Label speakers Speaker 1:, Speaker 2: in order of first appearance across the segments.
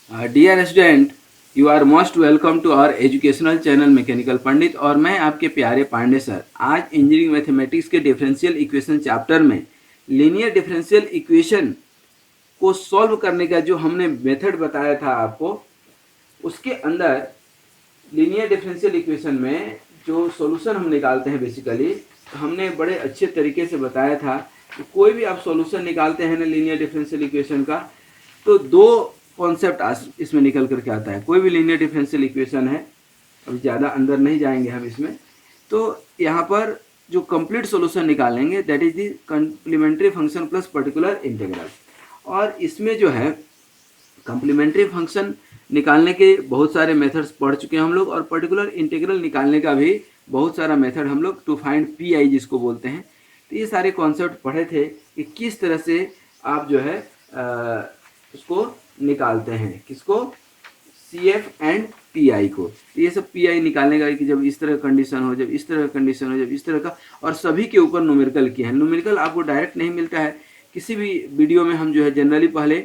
Speaker 1: Dear student, you are most welcome to our educational channel mechanical Pandit. और मैं आपके प्यारे पांडे सर आज इंजीनियरिंग मैथमेटिक्स के डिफरेंशियल इक्वेशन चैप्टर में लीनियर डिफरेंशियल इक्वेशन को सॉल्व करने का जो हमने मेथड बताया था आपको, उसके अंदर लीनियर डिफरेंशियल इक्वेशन में जो सॉल्यूशन हम निकालते हैं बेसिकली, हमने बड़े अच्छे तरीके से बताया था कि कोई भी आप सॉल्यूशन निकालते हैं ना लीनियर डिफरेंशियल इक्वेशन का, तो दो कॉन्सेप्ट इसमें निकल करके आता है। कोई भी लीनियर डिफरेंशियल इक्वेशन है, अब ज़्यादा अंदर नहीं जाएंगे हम इसमें, तो यहाँ पर जो कंप्लीट सॉल्यूशन निकालेंगे that is the complementary function plus particular integral. और इसमें जो है कॉम्प्लीमेंट्री फंक्शन निकालने के बहुत सारे मेथड्स पढ़ चुके हैं हम लोग, और पर्टिकुलर इंटीग्रल निकालने का भी बहुत सारा मेथड हम लोग टू फाइंड पी आई जिसको बोलते हैं। तो ये सारे कॉन्सेप्ट पढ़े थे कि किस तरह से आप जो है उसको निकालते हैं, किसको, C F and P I को। तो ये सब पी आई निकालने का कि जब इस तरह कंडीशन हो, जब इस तरह कंडीशन हो, जब इस तरह का, और सभी के ऊपर न्यूमेरिकल किए हैं। न्यूमेरिकल आपको डायरेक्ट नहीं मिलता है, किसी भी वीडियो में हम जो है जनरली पहले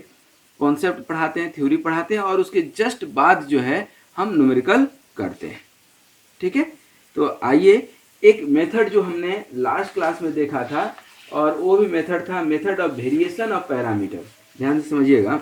Speaker 1: कॉन्सेप्ट पढ़ाते हैं, थ्योरी पढ़ाते हैं, और उसके जस्ट बाद जो है हम न्यूमेरिकल करते हैं। ठीक है, तो आइए एक मेथड जो हमने लास्ट क्लास में देखा था, और वो भी मेथड था method of variation of parameter. ध्यान से समझिएगा,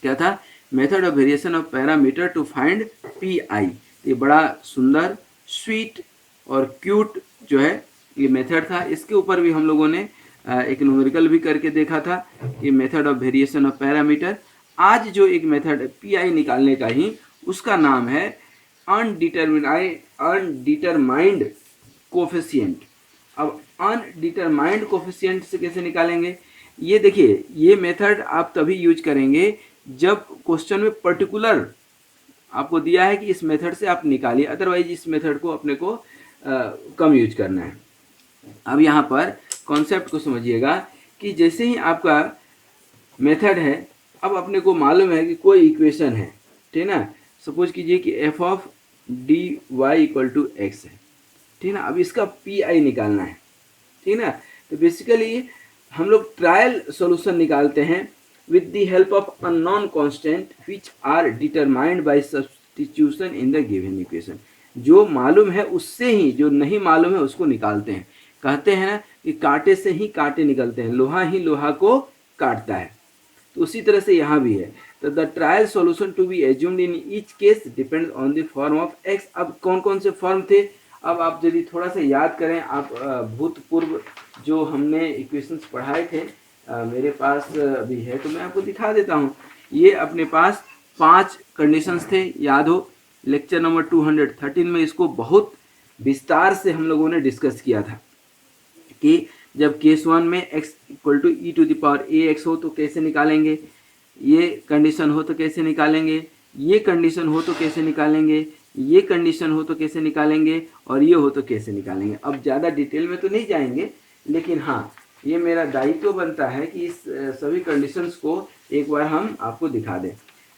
Speaker 1: क्या था, method of variation of parameter to find P I. ये बड़ा सुंदर, स्वीट और क्यूट जो है ये मेथड था। इसके ऊपर भी हम लोगों ने एक न्यूमेरिकल भी करके देखा था, ये method of variation of parameter. आज जो एक मेथड पी आई निकालने का ही, उसका नाम है अनडिटरमाइंड कोफिशिएंट। अब अनडिटरमाइंड कोफिशिएंट से कैसे निकालेंगे, ये देखिए, ये मेथड आप तभी यूज करेंगे जब क्वेश्चन में पर्टिकुलर आपको दिया है कि इस मेथड से आप निकालिए, अदरवाइज इस मेथड को अपने को कम यूज करना है। अब यहाँ पर कॉन्सेप्ट को समझिएगा कि जैसे ही आपका मेथड है, अब अपने को मालूम है कि कोई इक्वेशन है, ठीक ना, सपोज कीजिए कि f of D y equal to x है, ठीक ना। अब इसका पी आई निकालना है, ठीक ना। तो बेसिकली हम लोग ट्रायल सॉल्यूशन निकालते हैं with the help of unknown constant which are determined by substitution in the given equation. जो मालूम है उससे ही, जो नहीं मालूम है उसको निकालते हैं। कहते हैं कि कांटे से ही कांटे निकलते हैं, लोहा ही लोहा को काटता है। तो उसी तरह से यहाँ भी है। तो the trial solution to be assumed in each case depends on the form of x. अब कौन कौन से फॉर्म थे, अब आप यदि थोड़ा सा याद करें, आप भूतपूर्व जो हमने इक्वेशंस पढ़ाए थे, मेरे पास अभी है तो मैं आपको दिखा देता हूँ। ये अपने पास 5 कंडीशंस थे, याद हो, लेक्चर नंबर 213 में इसको बहुत विस्तार से हम लोगों ने डिस्कस किया था कि जब केस 1 में x equal to e to the power a x हो तो कैसे निकालेंगे, ये कंडीशन हो तो कैसे निकालेंगे, ये कंडीशन हो तो कैसे निकालेंगे, ये कंडीशन हो तो कैसे निकालेंगे, और ये हो तो कैसे निकालेंगे। अब ज़्यादा डिटेल में तो नहीं जाएंगे, लेकिन हाँ, ये मेरा दायित्व बनता है कि इस सभी कंडीशंस को एक बार हम आपको दिखा दें।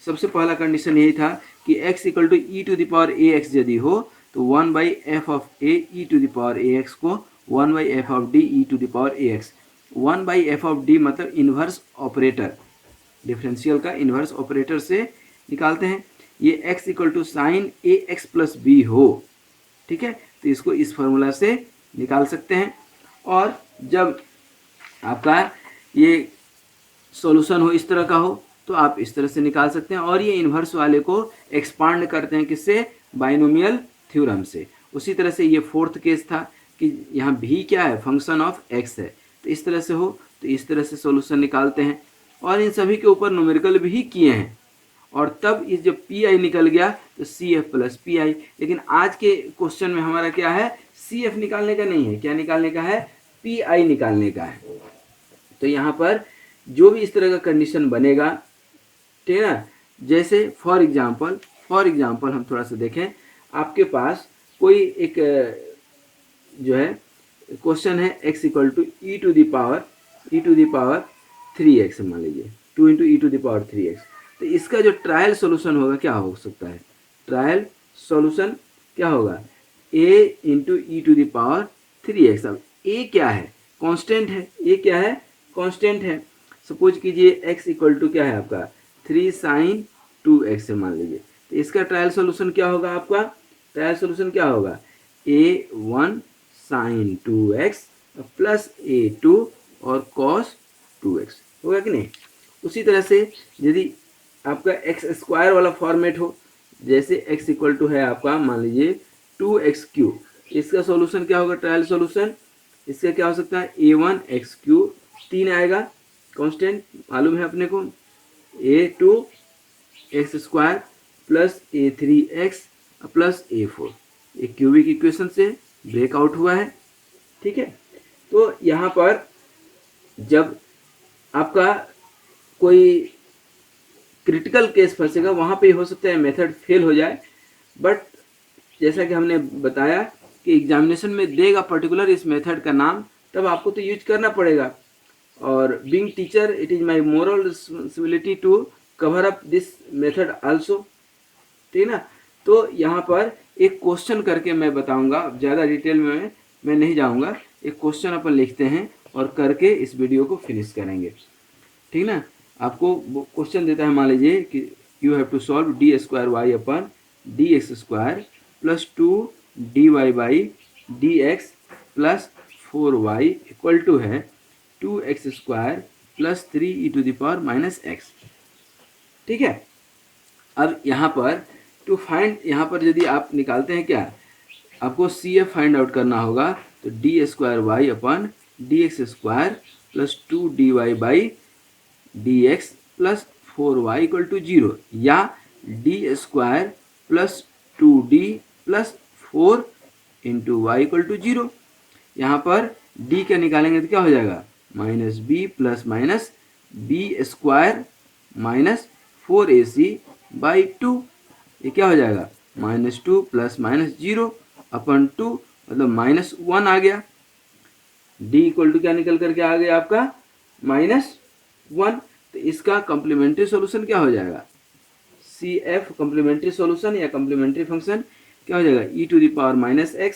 Speaker 1: सबसे पहला कंडीशन यही था कि x equal to e to the power a x यदि हो तो 1/f of a e to the power a x को 1/f of D e to the power a x. 1/f of D मतलब inverse operator, differential का inverse operator से निकालते हैं। ये x equal to sine a x plus b हो, ठीक है, तो इसको इस फॉर्मूला से निकाल सकते हैं। और जब आपका ये सॉल्यूशन हो इस तरह का हो तो आप इस तरह से निकाल सकते हैं। और ये इन्वर्स वाले को एक्सपांड करते हैं किससे, बाइनोमियल थ्योरम से। उसी तरह से ये फोर्थ केस था कि यहाँ भी क्या है, फंक्शन ऑफ एक्स है, तो इस तरह से हो तो इस तरह से सॉल्यूशन निकालते हैं। और इन सभी के ऊपर न्यूमेरिकल भी किए हैं, और तब इस जब पी आई निकल गया तो C F plus P I. लेकिन आज के क्वेश्चन में हमारा क्या है, सी एफ निकालने का नहीं है, क्या निकालने का है, पी आई निकालने का है। तो यहाँ पर जो भी इस तरह का कंडीशन बनेगा, ठीक है ना, जैसे फॉर एग्जाम्पल हम थोड़ा सा देखें, आपके पास कोई एक जो है क्वेश्चन है x equal to e to the power 3x मान लीजिए, 2 into e to the power 3x। तो इसका जो ट्रायल सॉल्यूशन होगा क्या हो सकता है, ट्रायल सॉल्यूशन क्या होगा, a into e to the power 3x। अब a क्या है, कांस्टेंट है, a क्या है, कांस्टेंट है। सपोज कीजिए x इक्वल टू क्या है आपका 3 साइन 2x है मान लीजिए, तो इसका ट्रायल सोल्यूशन क्या होगा? आपका ट्रायल सोल्यूशन क्या होगा? a1 sign 2x plus a2 और कॉस 2x होगा कि नहीं? उसी तरह से यदि आपका एक्स स्क्वायर वाला फॉर्मेट हो, जैसे x इक्वल टू है आपका मान लीजिए 2x3, इसका सॉल्यूशन क्या होगा? ट्रायल सॉल्यूशन इसका क्या हो सकता है? a1x3 3 आएगा, कांस्टेंट मालूम है अपने को, a2 x square plus a3x plus a4, ये क्यूबिक इक्वेशन से ब्रेकआउट हुआ है। ठीक है, तो यहाँ पर जब आपका कोई क्रिटिकल केस फंसेगा वहाँ पे हो सकता है मेथड फेल हो जाए, बट जैसा कि हमने बताया कि एग्जामिनेशन में देगा पर्टिकुलर इस मेथड का नाम, तब आपको तो यूज करना पड़ेगा। और being teacher it is my moral responsibility to cover up this method also, ठीक ना। तो यहाँ पर एक क्वेश्चन करके मैं बताऊंगा, ज़्यादा डिटेल में मैं नहीं जाऊंगा, एक क्वेश्चन अपन लिखते हैं और करके इस वीडियो को फिनिश करेंगे, ठीक ना। आपको क्वेश्चन देता है, मान लीजिए कि you have to solve d square y upon d x square plus 2dy by d x plus 4y equal to है 2x स्क्वायर प्लस 3e⁻⁻x। ठीक है, अब यहाँ पर टू फाइंड, यहाँ पर यदि आप निकालते हैं क्या, आपको CF फाइंड आउट करना होगा, तो d square y upon d x square plus 2dy by d x plus 4y equal to 0, या d square plus 2d plus 4 into y equal to 0। यहाँ पर d का निकालेंगे तो क्या हो जाएगा? Minus b plus minus b square minus 4ac by 2, ये क्या हो जाएगा? -2 प्लस माइनस 0 अपन 2, मतलब -1 आ गया। d इक्वल टू क्या निकल करके आ गया आपका? -1। तो इसका कॉम्प्लीमेंट्री सॉल्यूशन क्या हो जाएगा? CF कॉम्प्लीमेंट्री सॉल्यूशन या कॉम्प्लीमेंट्री फंक्शन क्या हो जाएगा? e⁻⁻x,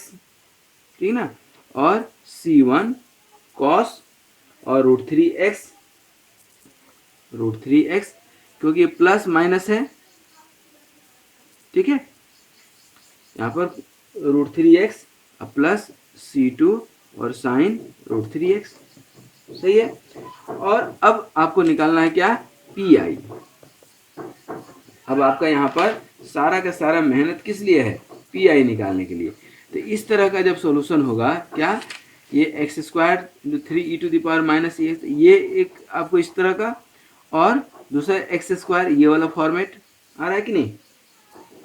Speaker 1: ठीक ना, और C1 कॉस और √3x, क्योंकि ये प्लस माइनस है, ठीक है, यहाँ पर √3x प्लस C2 और साइन √3x, सही है। और अब आपको निकालना है क्या? PI। अब आपका यहाँ पर सारा का सारा मेहनत किस लिए है? PI निकालने के लिए। तो इस तरह का जब सॉल्यूशन होगा क्या, ये एक्स स्क्वायर 3e⁻⁻x, ये एक आपको इस तरह का, और दूसरा एक्स स्क्वायर, ये वाला फॉर्मेट आ रहा है कि नहीं?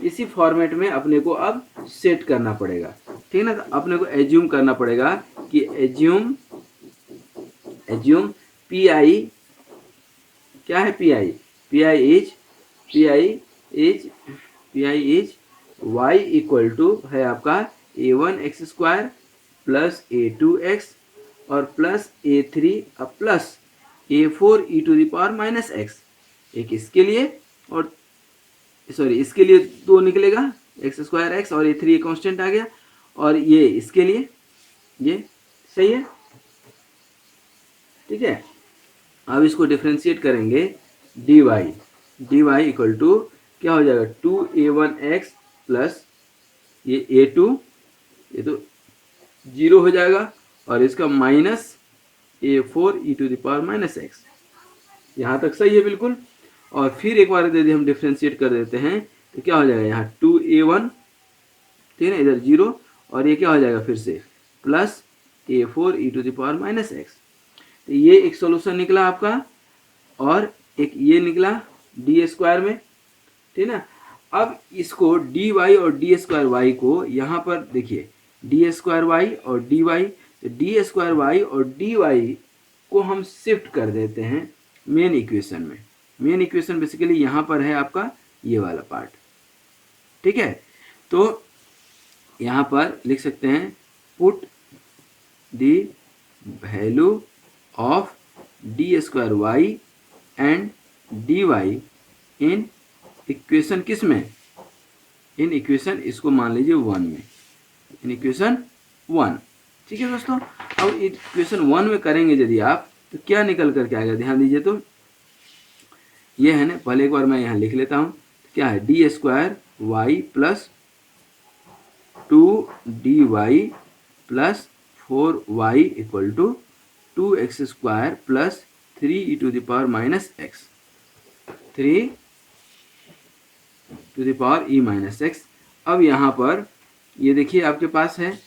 Speaker 1: इसी फॉर्मेट में अपने को अब सेट करना पड़ेगा, ठीक ना। तो अपने को एज्यूम करना पड़ेगा कि एज्यूम PI क्या है? PI is y equal to है आपका a1x स्क्वायर प्लस a2x और प्लस a3 प्लस a4e⁻⁻x। एक इसके लिए और सॉरी इसके लिए 2 निकलेगा, एक्स स्क्वायर एक्स और a3 कांस्टेंट आ गया, और ये इसके लिए, ये सही है, ठीक है। अब इसको डिफ्रेंशिएट करेंगे, dy इक्वल टू क्या हो जाएगा? 2a1x प्लस ये a2, ये तो 0 हो जाएगा, और इसका माइनस a4e⁻⁻x। यहाँ तक सही है बिल्कुल। और फिर एक बार यदि हम डिफ्रेंशिएट कर देते हैं तो क्या हो जाएगा? यहाँ 2a1, ठीक है ना, इधर 0, और ये क्या हो जाएगा फिर से प्लस a4e⁻⁻x। तो ये एक सॉल्यूशन निकला आपका, और एक ये निकला डी स्क्वायर में, ठीक ना। अब इसको dy और डी स्क्वायर वाई को यहाँ पर देखिए, डी स्क्वायर वाई और dy, तो डी स्क्वायर वाई और dy को हम शिफ्ट कर देते हैं मेन इक्वेशन में। मेन इक्वेशन बेसिकली यहाँ पर है आपका ये वाला पार्ट, ठीक है। तो यहाँ पर लिख सकते हैं, put the value of d square y and dy in equation किस में? इन इक्वेशन, इसको मान लीजिए 1 में, इन इक्वेशन 1, ठीक है दोस्तों। अब इक्वेशन 1 में करेंगे यदि आप, तो क्या निकल करके आएगा? ध्यान दीजिए, तो ये है ना, पहले एक बार मैं यहाँ लिख लेता हूँ, क्या है, d square y plus 2dy plus 4y equal to 2x square plus 3 to the power minus x, 3 to the power e minus x. अब यहाँ पर ये देखिए आपके पास है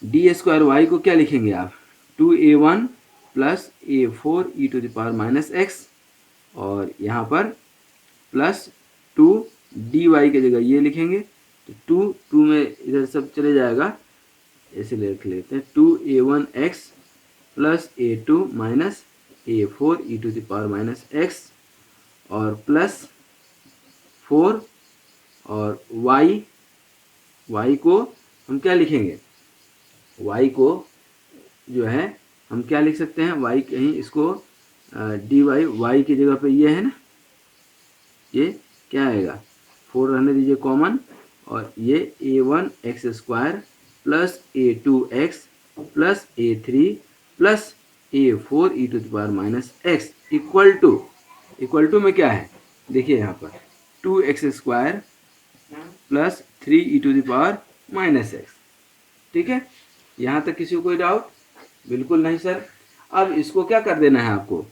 Speaker 1: डी स्क्वायर वाई को क्या लिखेंगे आप, 2a1 plus a4 e to the power minus x, और यहाँ पर प्लस 2dy की जगह ये लिखेंगे, तो 2 में इधर सब चले जाएगा, ऐसे लिख लेते हैं 2a1x plus a2 minus a4 e to the power minus x, और प्लस 4 और y को हम क्या लिखेंगे, y को जो है हम क्या लिख सकते हैं, y कहीं इसको dy y की जगह पे ये है ना, ये क्या आएगा, 4 रहने दीजिए कॉमन, और ये a1 x square plus a2 x plus a3 plus a4 e to the power minus x equal to में क्या है, देखिए यहाँ पर 2x square plus 3 e to the power minus x. ठीक है, यहाँ तक किसी को कोई डाउट? बिल्कुल नहीं सर। अब इसको क्या कर देना है आपको,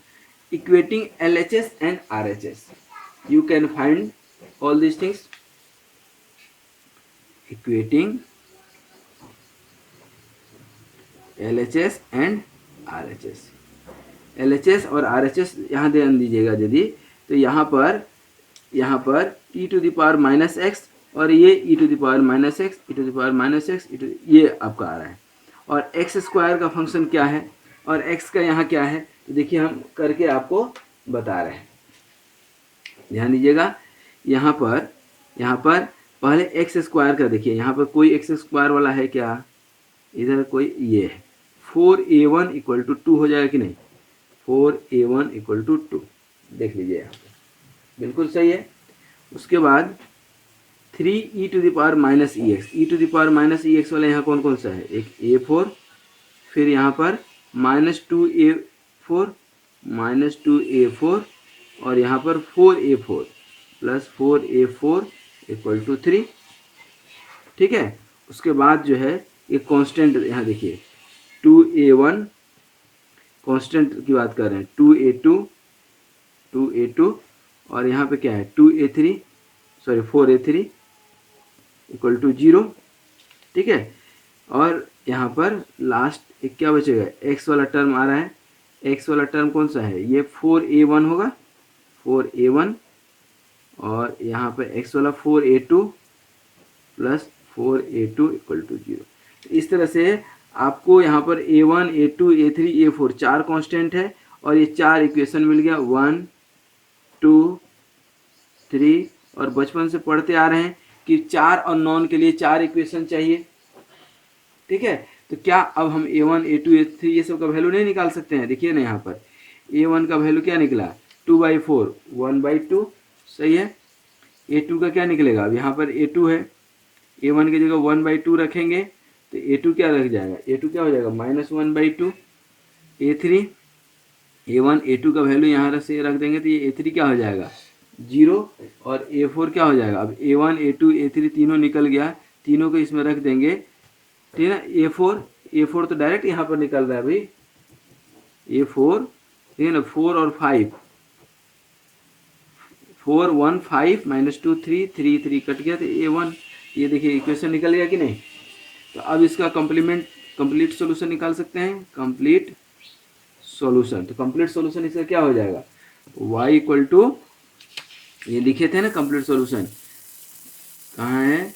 Speaker 1: equating LHS and RHS, you can find all these things, equating LHS and RHS। LHS और RHS यहाँ ध्यान दीजिएगा यदि, तो यहाँ पर e to the power minus x और ये e to the power minus x, e to the power minus x, ये आपका आ रहा है, और एक्स स्क्वायर का फंक्शन क्या है और एक्स का यहाँ क्या है, तो देखिए हम करके आपको बता रहे हैं, ध्यान दीजिएगा। यहाँ पर पहले एक्स स्क्वायर का देखिए, यहाँ पर कोई एक्स स्क्वायर वाला है क्या, इधर कोई ये है, 4a1 इक्वल टू 2 हो जाएगा कि नहीं, 4a1 इक्वल टू 2, देख लीजिए यहाँ पर बिल्कुल सही है। उसके बाद 3 to the power minus e x, e to the power minus e x वाला यहाँ कौन कौन सा है, एक a4, फिर यहाँ पर -2a4 और यहाँ पर 4a4 plus 4a4 equal to 3। ठीक है, उसके बाद जो है ये कांस्टेंट, यहाँ देखिए 2a1 कांस्टेंट की बात कर रहे हैं, 2a2 और यहाँ पे क्या है 4a3 इक्वल टू 0। ठीक है, और यहाँ पर लास्ट एक क्या बचेगा, x वाला टर्म आ रहा है, x वाला टर्म कौन सा है, ये 4a1 होगा, 4a1, और यहाँ पर x वाला 4a2 plus 4a2 equal to 0। इस तरह से आपको यहाँ पर a1 a2 a3 a4 चार कांस्टेंट है, और ये चार इक्वेशन मिल गया, 1 2 3, और बचपन से पढ़ते आ रहे हैं कि चार अननोन के लिए चार इक्वेशन चाहिए। ठीक है, तो क्या अब हम a1 a2 a3 ये सब का वैल्यू नहीं निकाल सकते हैं, देखिए ना यहाँ पर a1 का वैल्यू क्या निकला, 2/4 1/2, सही है। a2 का क्या निकलेगा, अब यहाँ पर a2 है, a1 की जगह 1/2 रखेंगे तो a2 क्या रख जाएगा, a2 क्या हो जाएगा -1/2, a1 a2 का वैल्यू यहाँ से रख देंगे तो ये a3 क्या हो जाएगा 0, और a4 क्या हो जाएगा, अब a1 a2 a3 तीनों निकल गया, तीनों को इसमें रख देंगे, ठीक है ना। a4 तो डायरेक्ट यहाँ पर निकल रहा है भाई, a4, ठीक है ना, 4 और 5, 4 1 5 -2 3 3 3 कट गया तो a1, ये देखिए इक्वेशन निकल गया कि नहीं। तो अब इसका कंप्लीट सॉल्यूशन निकाल सकते हैं, कंप्लीट सॉल्यूशन। तो कंप्लीट सॉल्यूशन इसका क्या हो जाएगा, y इक्वल टू, ये लिखे थे ना कंप्लीट सॉल्यूशन, कहाँ है,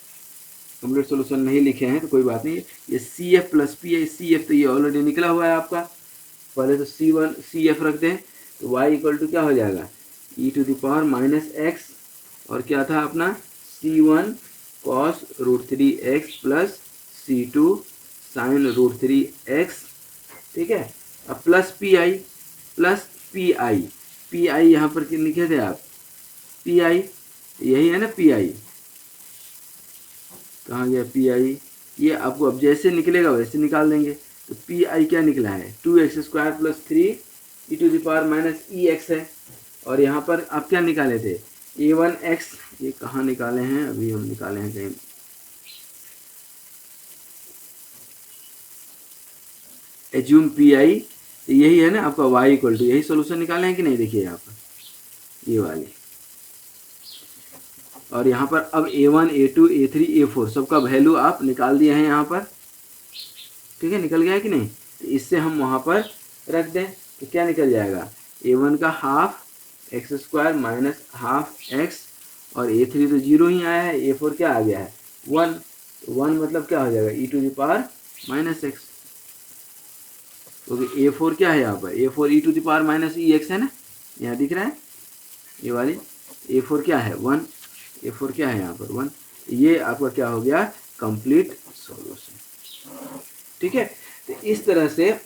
Speaker 1: कंप्लीट सॉल्यूशन नहीं लिखे हैं तो कोई बात नहीं, ये CF प्लस पी है, CF तो ये ऑलरेडी निकला हुआ है आपका, पहले तो CF रख दें, तो y इक्वल टू क्या हो जाएगा, e to the power -x, और क्या था अपना C1 cos √3x plus C2 sin √3x। ठीक है, अब प्लस PI यहाँ पर लिखे थे आप, PI यही है ना, PI कहाँ गया PI, ये आपको अब जैसे निकलेगा वैसे निकाल देंगे। तो PI क्या निकला है, 2x² plus 3 e to the power -ex है, और यहाँ पर आप क्या निकाले थे, a1x, ये कहाँ निकाले हैं, अभी हम निकाले हैं कहीं, एज्यूम पी आई, यही है ना आपका y इक्वल टू, यही सोल्यूशन निकाले हैं कि नहीं, देखिए यहाँ पर ये वाली, और यहाँ पर अब a1 a2 a3 a4 सबका वैल्यू आप निकाल दिए हैं यहाँ पर, ठीक है, निकल गया है कि नहीं। तो इससे हम वहाँ पर रख दें तो क्या निकल जाएगा, a1 का half x square minus half x, और a3 तो जीरो ही आया है, a4 क्या आ गया है 1, 1 मतलब क्या हो जाएगा e to the power minus x, क्योंकि a4 क्या है यहाँ पर, a4 e to the power minus e x है ना, यहाँ दिख रहा है ये वाली, a4 क्या है 1, a4 क्या है यहाँ पर 1, ये आपका क्या हो गया कंप्लीट सॉल्यूशन, ठीक है। तो इस तरह से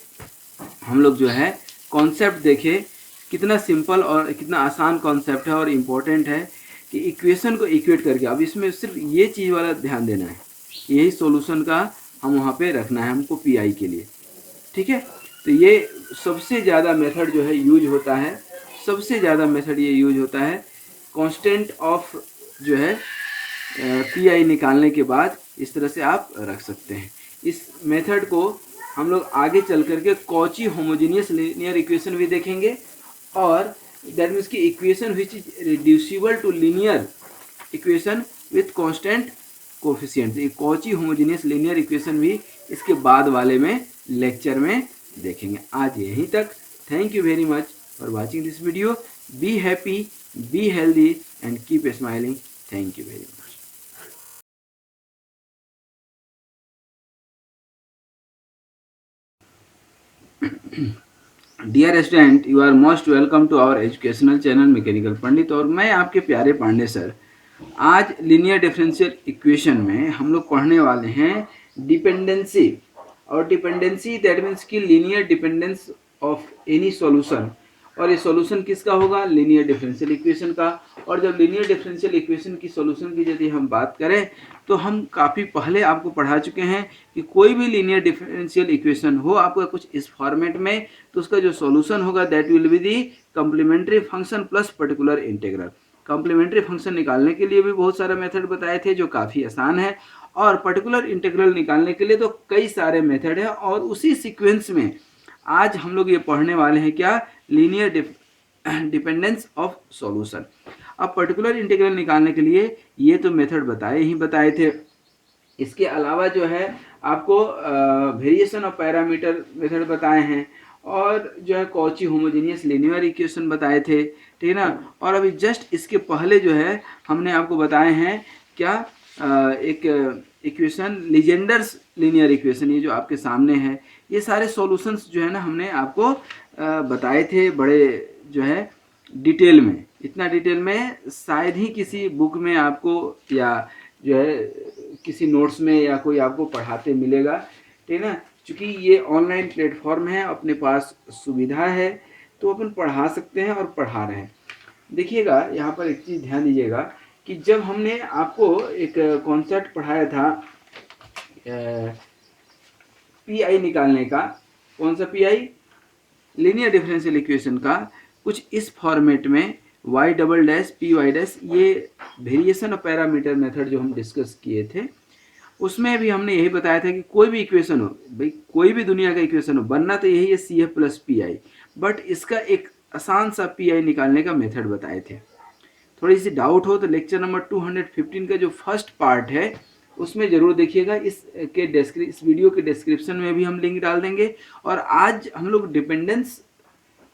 Speaker 1: हम लोग जो है कॉन्सेप्ट देखें, कितना सिंपल और कितना आसान कॉन्सेप्ट है और इम्पोर्टेंट है कि इक्वेशन को इक्वेट करके, अब इसमें सिर्फ ये चीज़ वाला ध्यान देना है, यही सॉल्यूशन का हम वहाँ पे रखना है हमको पीआई के लिए, ठीक है। तो ये सबसे ज़्यादा मेथड जो है यूज होता है, सबसे ज़्यादा मेथड ये यूज होता है कांस्टेंट ऑफ जो है पीआई निकालने के बाद, इस तरह से आप रख सकते हैं। इस मेथड को हम लोग आगे चल करके कॉची होमोजेनियस लीनियर इक्वेशन भी देखेंगे, और दैट मीन्स की equation which is reducible to linear equation with constant coefficient, Cauchy homogeneous linear equation भी इसके बाद वाले में लेक्चर में देखेंगे। आज यहीं तक, thank you very much for watching this video, be happy, be healthy and keep smiling, thank you very much. Dear student, you are most welcome to our educational channel mechanical Pandit, और मैं आपके प्यारे Pandey sir. आज linear differential equation में हम लोग पढ़ने वाले हैं डिपेंडेंसी, और डिपेंडेंसी दैट मीन्स की linear dependence of any solution, और ये सॉल्यूशन किसका होगा, लीनियर डिफरेंशियल इक्वेशन का। और जब लीनियर डिफरेंशियल इक्वेशन की सॉल्यूशन की यदि हम बात करें तो हम काफ़ी पहले आपको पढ़ा चुके हैं कि कोई भी लीनियर डिफरेंशियल इक्वेशन हो आपका कुछ इस फॉर्मेट में, तो उसका जो सॉल्यूशन होगा that will be the complementary function plus particular integral. Complementary function निकालने के लिए भी बहुत सारे मेथड बताए थे जो काफ़ी आसान है, और पर्टिकुलर इंटीग्रल निकालने के लिए तो कई सारे मेथड है, और उसी सीक्वेंस में आज हम लोग ये पढ़ने वाले हैं क्या, लीनियर डिपेंडेंस ऑफ सॉल्यूशन। अब पर्टिकुलर इंटीग्रल निकालने के लिए ये तो मेथड बताए थे, इसके अलावा जो है आपको वेरिएशन ऑफ पैरामीटर मेथड बताए हैं, और जो है कॉची होमोजेनियस लीनियर इक्वेशन बताए थे, ठीक है ना। और अभी जस्ट इसके पहले जो है हमने आपको बताए हैं क्या, एक इक्वेशन लीजेंडर्स लीनियर इक्वेशन, ये जो आपके सामने है, ये सारे सॉल्यूशंस जो है ना हमने आपको बताए थे बड़े जो है डिटेल में, इतना डिटेल में शायद ही किसी बुक में आपको या जो है किसी नोट्स में या कोई आपको पढ़ाते मिलेगा, ठीक है ना। चूँकि ये ऑनलाइन प्लेटफॉर्म है, अपने पास सुविधा है तो अपन पढ़ा सकते हैं और पढ़ा रहे हैं। देखिएगा यहाँ पर एक चीज़ ध्यान दीजिएगा कि जब हमने आपको एक कॉन्सेप्ट पढ़ाया था पीआई निकालने का, कौन सा पीआई, लीनियर डिफरेंशियल इक्वेशन का, कुछ इस फॉर्मेट में y double dash p y dash, ये वेरिएशन ऑफ पैरामीटर मेथड जो हम डिस्कस किए थे, उसमें भी हमने यही बताया था कि कोई भी इक्वेशन हो, भाई कोई भी दुनिया का इक्वेशन हो, बनना तो यही है C F plus P I, but इसका एक आसान सा पी आई निकालने का मेथड बताए थे। थोड़ी सी डाउट हो तो लेक्चर नंबर 215 का जो फर्स्ट पार्ट है उसमें ज़रूर देखिएगा, इस वीडियो के डिस्क्रिप्शन में भी हम लिंक डाल देंगे। और आज हम लोग डिपेंडेंस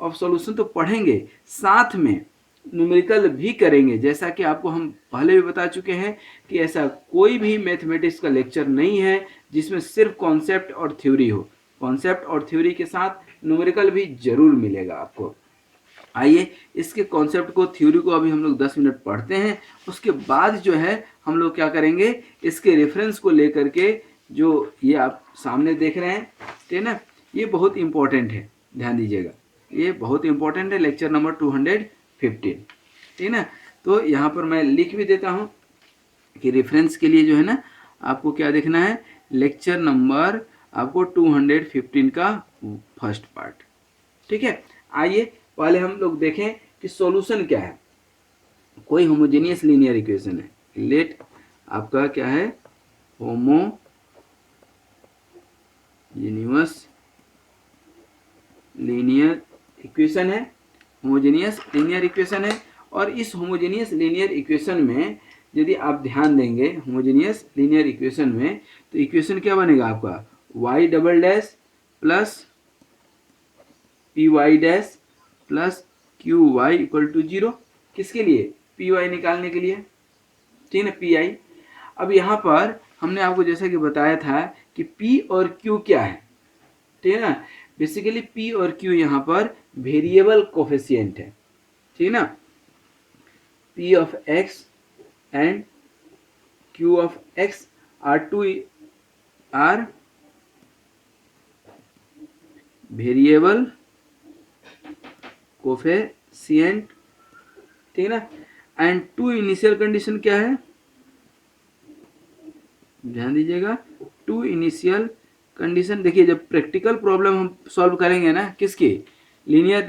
Speaker 1: ऑफ सॉल्यूशन तो पढ़ेंगे, साथ में न्यूमेरिकल भी करेंगे, जैसा कि आपको हम पहले भी बता चुके हैं कि ऐसा कोई भी मैथमेटिक्स का लेक्चर नहीं है जिसमें सिर्फ कॉन्सेप्ट और थ्योरी हो, कॉन्सेप्ट और थ्योरी के साथ न्यूमेरिकल भी जरूर मिलेगा आपको। आइए इसके कॉन्सेप्ट को, थ्योरी को अभी हम लोग 10 मिनट पढ़ते हैं, उसके बाद जो है हम लोग क्या करेंगे, इसके रेफरेंस को लेकर के, जो ये आप सामने देख रहे हैं, ठीक है ना, ये बहुत इंपॉर्टेंट है, ध्यान दीजिएगा, ये बहुत इंपॉर्टेंट है, लेक्चर नंबर 215, ठीक है ना। तो यहाँ पर मैं लिख भी देता हूँ कि रेफरेंस के लिए जो है ना आपको क्या देखना है, लेक्चर नंबर आपको 215 का फर्स्ट पार्ट, ठीक है। आइए पहले हम लोग देखें कि सॉल्यूशन क्या है। कोई होमोजेनियस लीनियर इक्वेशन है, लेट आपका क्या है, होमोजेनियस लीनियर इक्वेशन है, होमोजेनियस लीनियर इक्वेशन है। और इस होमोजेनियस लीनियर इक्वेशन में यदि आप ध्यान देंगे होमोजेनियस लीनियर इक्वेशन में, तो इक्वेशन क्या बनेगा आपका, y double dash plus p y dash plus q y equal to 0। किसके लिए, पी वाई निकालने के लिए, ठीक है ना, पी आई। अब यहाँ पर हमने आपको जैसा कि बताया था कि पी और क्यू क्या है, ठीक है ना, बेसिकली पी और क्यू यहाँ पर वेरिएबल कोफिशिएंट है, ठीक है ना, p of x and q of x are variable coefficient, ठीक है ना। एंड टू इनिशियल कंडीशन क्या है, ध्यान दीजिएगा, टू इनिशियल कंडीशन। देखिए जब प्रैक्टिकल प्रॉब्लम हम सॉल्व करेंगे ना किसकी, लीनियर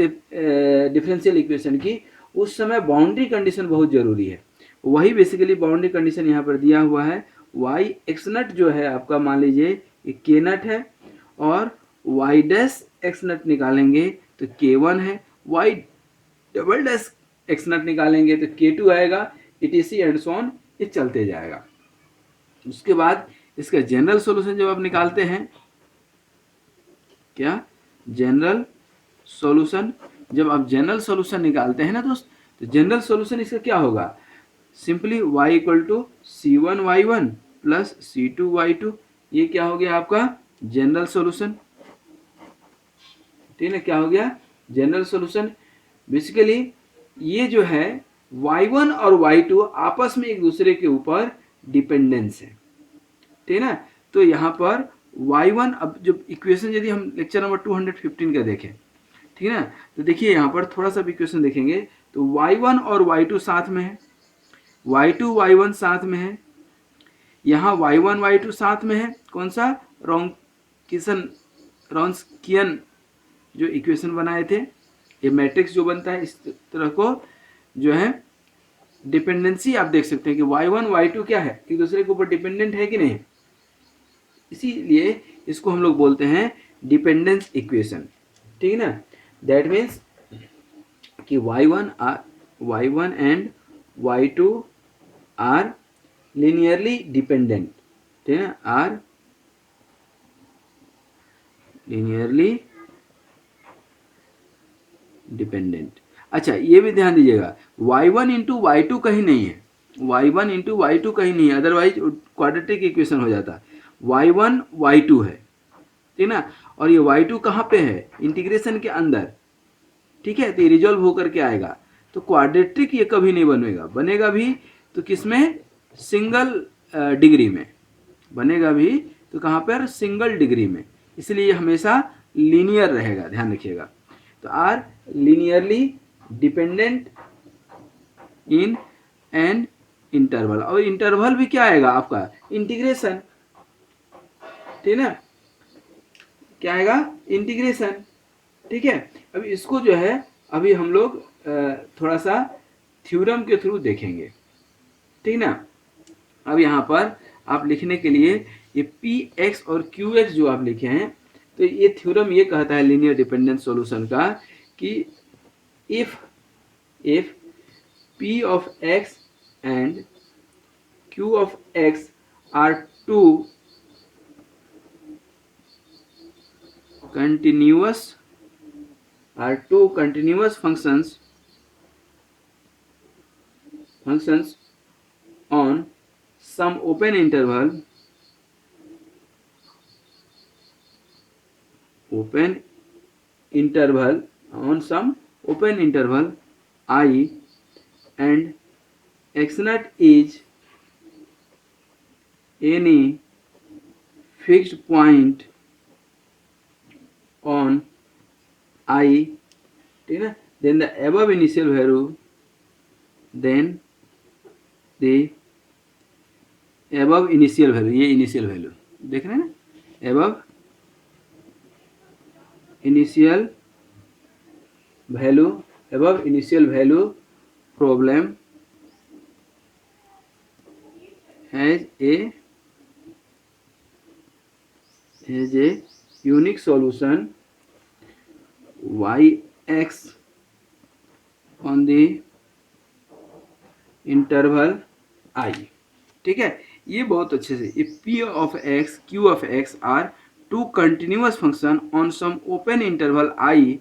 Speaker 1: डिफरेंशियल इक्वेशन की, उस समय बाउंड्री कंडीशन बहुत जरूरी है। वही बेसिकली बाउंड्री कंडीशन यहाँ पर दिया हुआ है। वाई एक्स नट जो है आपका, मान लीजिए ये के नट है, और वाई डैश एक्स नट निकालेंगे तो के वन है, वाई डबल डैश एक्स नट निकालेंगे तो के टू आएगा, इटीसी एंड सो ऑन, ये चलते जाएगा। उसके बाद इसका जनरल सॉल्यूशन जब आप निकालते हैं, क्या जनरल सॉल्यूशन, जब आप जनरल सॉल्यूशन निकालते हैं ना दोस्त, तो जनरल सॉल्यूशन इसका क्या होगा, simply y equal to c one y one plus c two y two, ये क्या हो गया आपका जनरल सॉल्यूशन, ठीक है, क्या हो गया जनरल सॉल्यूशन। बेसिकली ये जो है y1 और y2 आपस में एक दूसरे के ऊपर डिपेंडेंस है, ठीक है ना। तो यहाँ पर y1, अब जो इक्वेशन यदि हम लेक्चर नंबर 215 का देखें, ठीक है ना, तो देखिए यहाँ पर थोड़ा सा इक्वेशन देखेंगे तो y1 और y2 साथ में है, y2 y1 साथ में है, यहाँ y1 y2 साथ में है, कौन सा, रॉन्स्कियन जो इक्वेशन बनाए थे, ये मैट्रिक्स जो बनता है इस तरह को जो है, डिपेंडेंसी आप देख सकते हैं कि y1 y2 क्या है, एक दूसरे के ऊपर डिपेंडेंट है कि नहीं, इसीलिए इसको हम लोग बोलते हैं डिपेंडेंस इक्वेशन, ठीक है ना। दैट मीन्स कि y1 and y2 are linearly dependent, ठीक है ना, आर लिनियरली डिपेंडेंट। अच्छा ये भी ध्यान दीजिएगा, y1 इंटू वाई टू कहीं नहीं है, y1 इंटू वाई टू कहीं नहीं है, अदरवाइज क्वाड्रेटिक इक्वेशन हो जाता, y1 y2 है, ठीक ना, और ये y2 कहाँ पे है, इंटीग्रेशन के अंदर, ठीक है, तो ये रिजॉल्व होकर के आएगा, तो क्वाड्रेटिक ये कभी नहीं बनेगा, बनेगा भी तो किसमें, सिंगल डिग्री में बनेगा भी, तो कहाँ पर, सिंगल डिग्री में, इसलिए ये हमेशा लीनियर रहेगा, ध्यान रखिएगा। तो are linearly dependent in an interval, और इंटरवल भी क्या आएगा आपका, इंटीग्रेशन, ठीक है ना, क्या आएगा, इंटीग्रेशन, ठीक है। अब इसको जो है अभी हम लोग थोड़ा सा थ्योरम के थ्रू देखेंगे, ठीक ना। अब यहाँ पर आप लिखने के लिए ये पी एक्स और क्यू एक्स जो आप लिखे हैं, तो ये थ्योरम ये कहता है लीनियर डिपेंडेंस सॉल्यूशन का कि if p of x and q of x are two continuous functions on some open interval on some open interval I, and x naught is any fixed point on I, then the above initial value, ये initial value देख रहे हैं ना, above initial value problem has a unique solution y x on the interval I. ठीक है, ये बहुत अच्छे से, if p of x q of x are two continuous function on some open interval i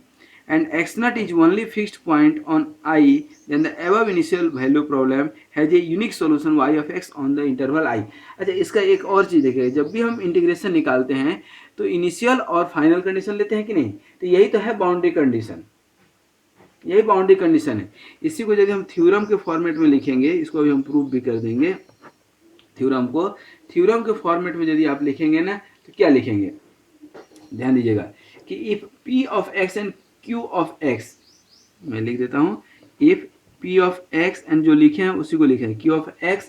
Speaker 1: and x naught is only fixed point on I, then the above initial value problem has a unique solution y of x on the interval I। अच्छा, इसका एक और चीज़ देखिए, जब भी हम integration निकालते हैं तो इनिशियल और फाइनल कंडीशन लेते हैं कि नहीं, तो यही तो है बाउंड्री कंडीशन, यही बाउंड्री कंडीशन है। इसी को यदि हम थ्योरम के फॉर्मेट में लिखेंगे, इसको अभी हम प्रूफ भी कर देंगे, थ्योरम को थ्योरम के फॉर्मेट में यदि आप लिखेंगे ना, तो क्या लिखेंगे, ध्यान दीजिएगा कि if p of x and q of x, मैं लिख देता हूँ, if p of x and जो लिखे हैं उसी को लिखे, q of x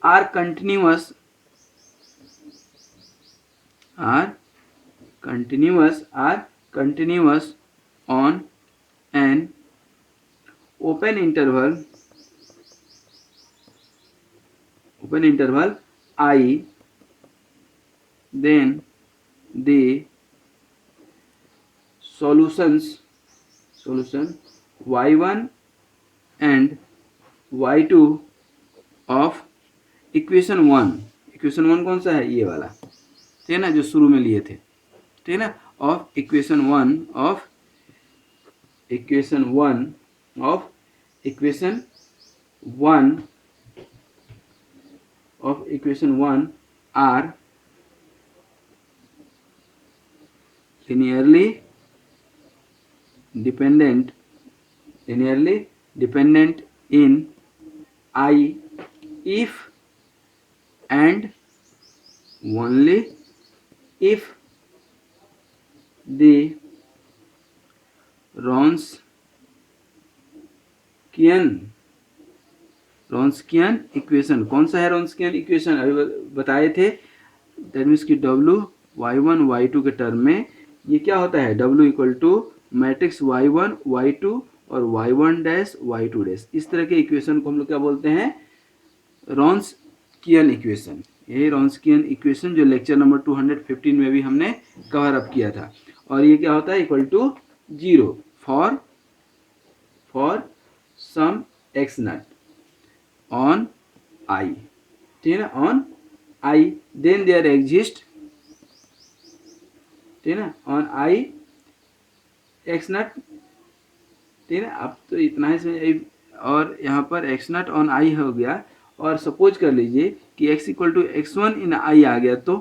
Speaker 1: are continuous on an open interval I, then the solution y1 and y2 of equation 1, equation 1 कौन सा है, ये वाला, ठीक है ना, जो शुरू में लिए थे, ठीक है ना, of equation 1 of equation 1 are linearly dependent in I if and only if the Wronskian equation, कौन सा है Wronskian इक्वेशन, अभी बताए थे, दैट मीन्स कि W y1 y2 के टर्म में ये क्या होता है, W equal two matrix y1 y2 और y1 डैश y2 डैश, इस तरह के इक्वेशन को हम लोग क्या बोलते हैं, Wronskian इक्वेशन। यही Wronskian इक्वेशन जो लेक्चर नंबर 215 में भी हमने कवर अप किया था, और ये क्या होता है, equal to 0 for some x not on I, ठीक है ना, on I, then there exist, ठीक है ना, ऑन I x नॉट, ठीक है ना, अब तो इतना ही समझ, और यहाँ पर x नॉट ऑन I हो गया, और सपोज कर लीजिए कि x equal to x1 in I आ गया, तो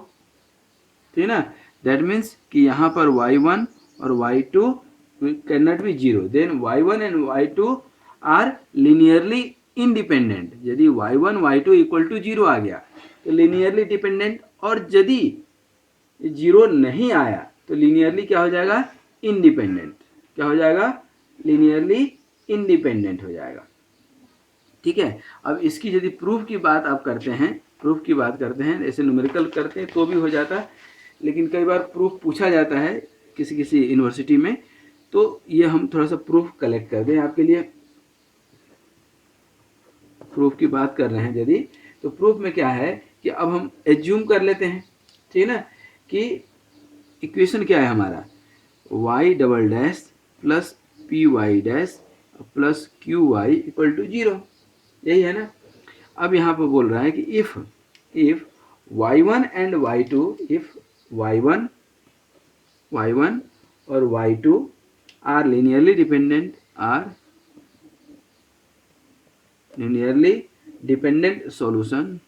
Speaker 1: ठीक है ना, दैट मीन्स कि यहाँ पर y1 और y2 can not be 0, then y1 and y2 are linearly independent. यदि y1 y2 इक्वल टू 0 आ गया तो लीनियरली डिपेंडेंट, और यदि 0 नहीं आया तो लीनियरली क्या हो जाएगा, इंडिपेंडेंट, क्या हो जाएगा, लीनियरली इंडिपेंडेंट हो जाएगा। ठीक है, अब इसकी यदि प्रूफ की बात आप करते हैं, ऐसे न्यूमेरिकल करते हैं तो भी हो जाता है, लेकिन कई बार प्रूफ पूछा जाता है किसी यूनिवर्सिटी में, तो ये हम थोड़ा सा प्रूफ कलेक्ट कर दें आपके लिए। प्रूफ की बात कर रहे हैं यदि, तो प्रूफ में क्या है कि अब हम एज्यूम कर लेते हैं, ठीक है ना, कि इक्वेशन क्या है हमारा, y double dash plus p y dash plus q y equal to 0, यही है ना। अब यहाँ पर बोल रहा है कि if y1 and y2, if y1 और y2 are linearly dependent solution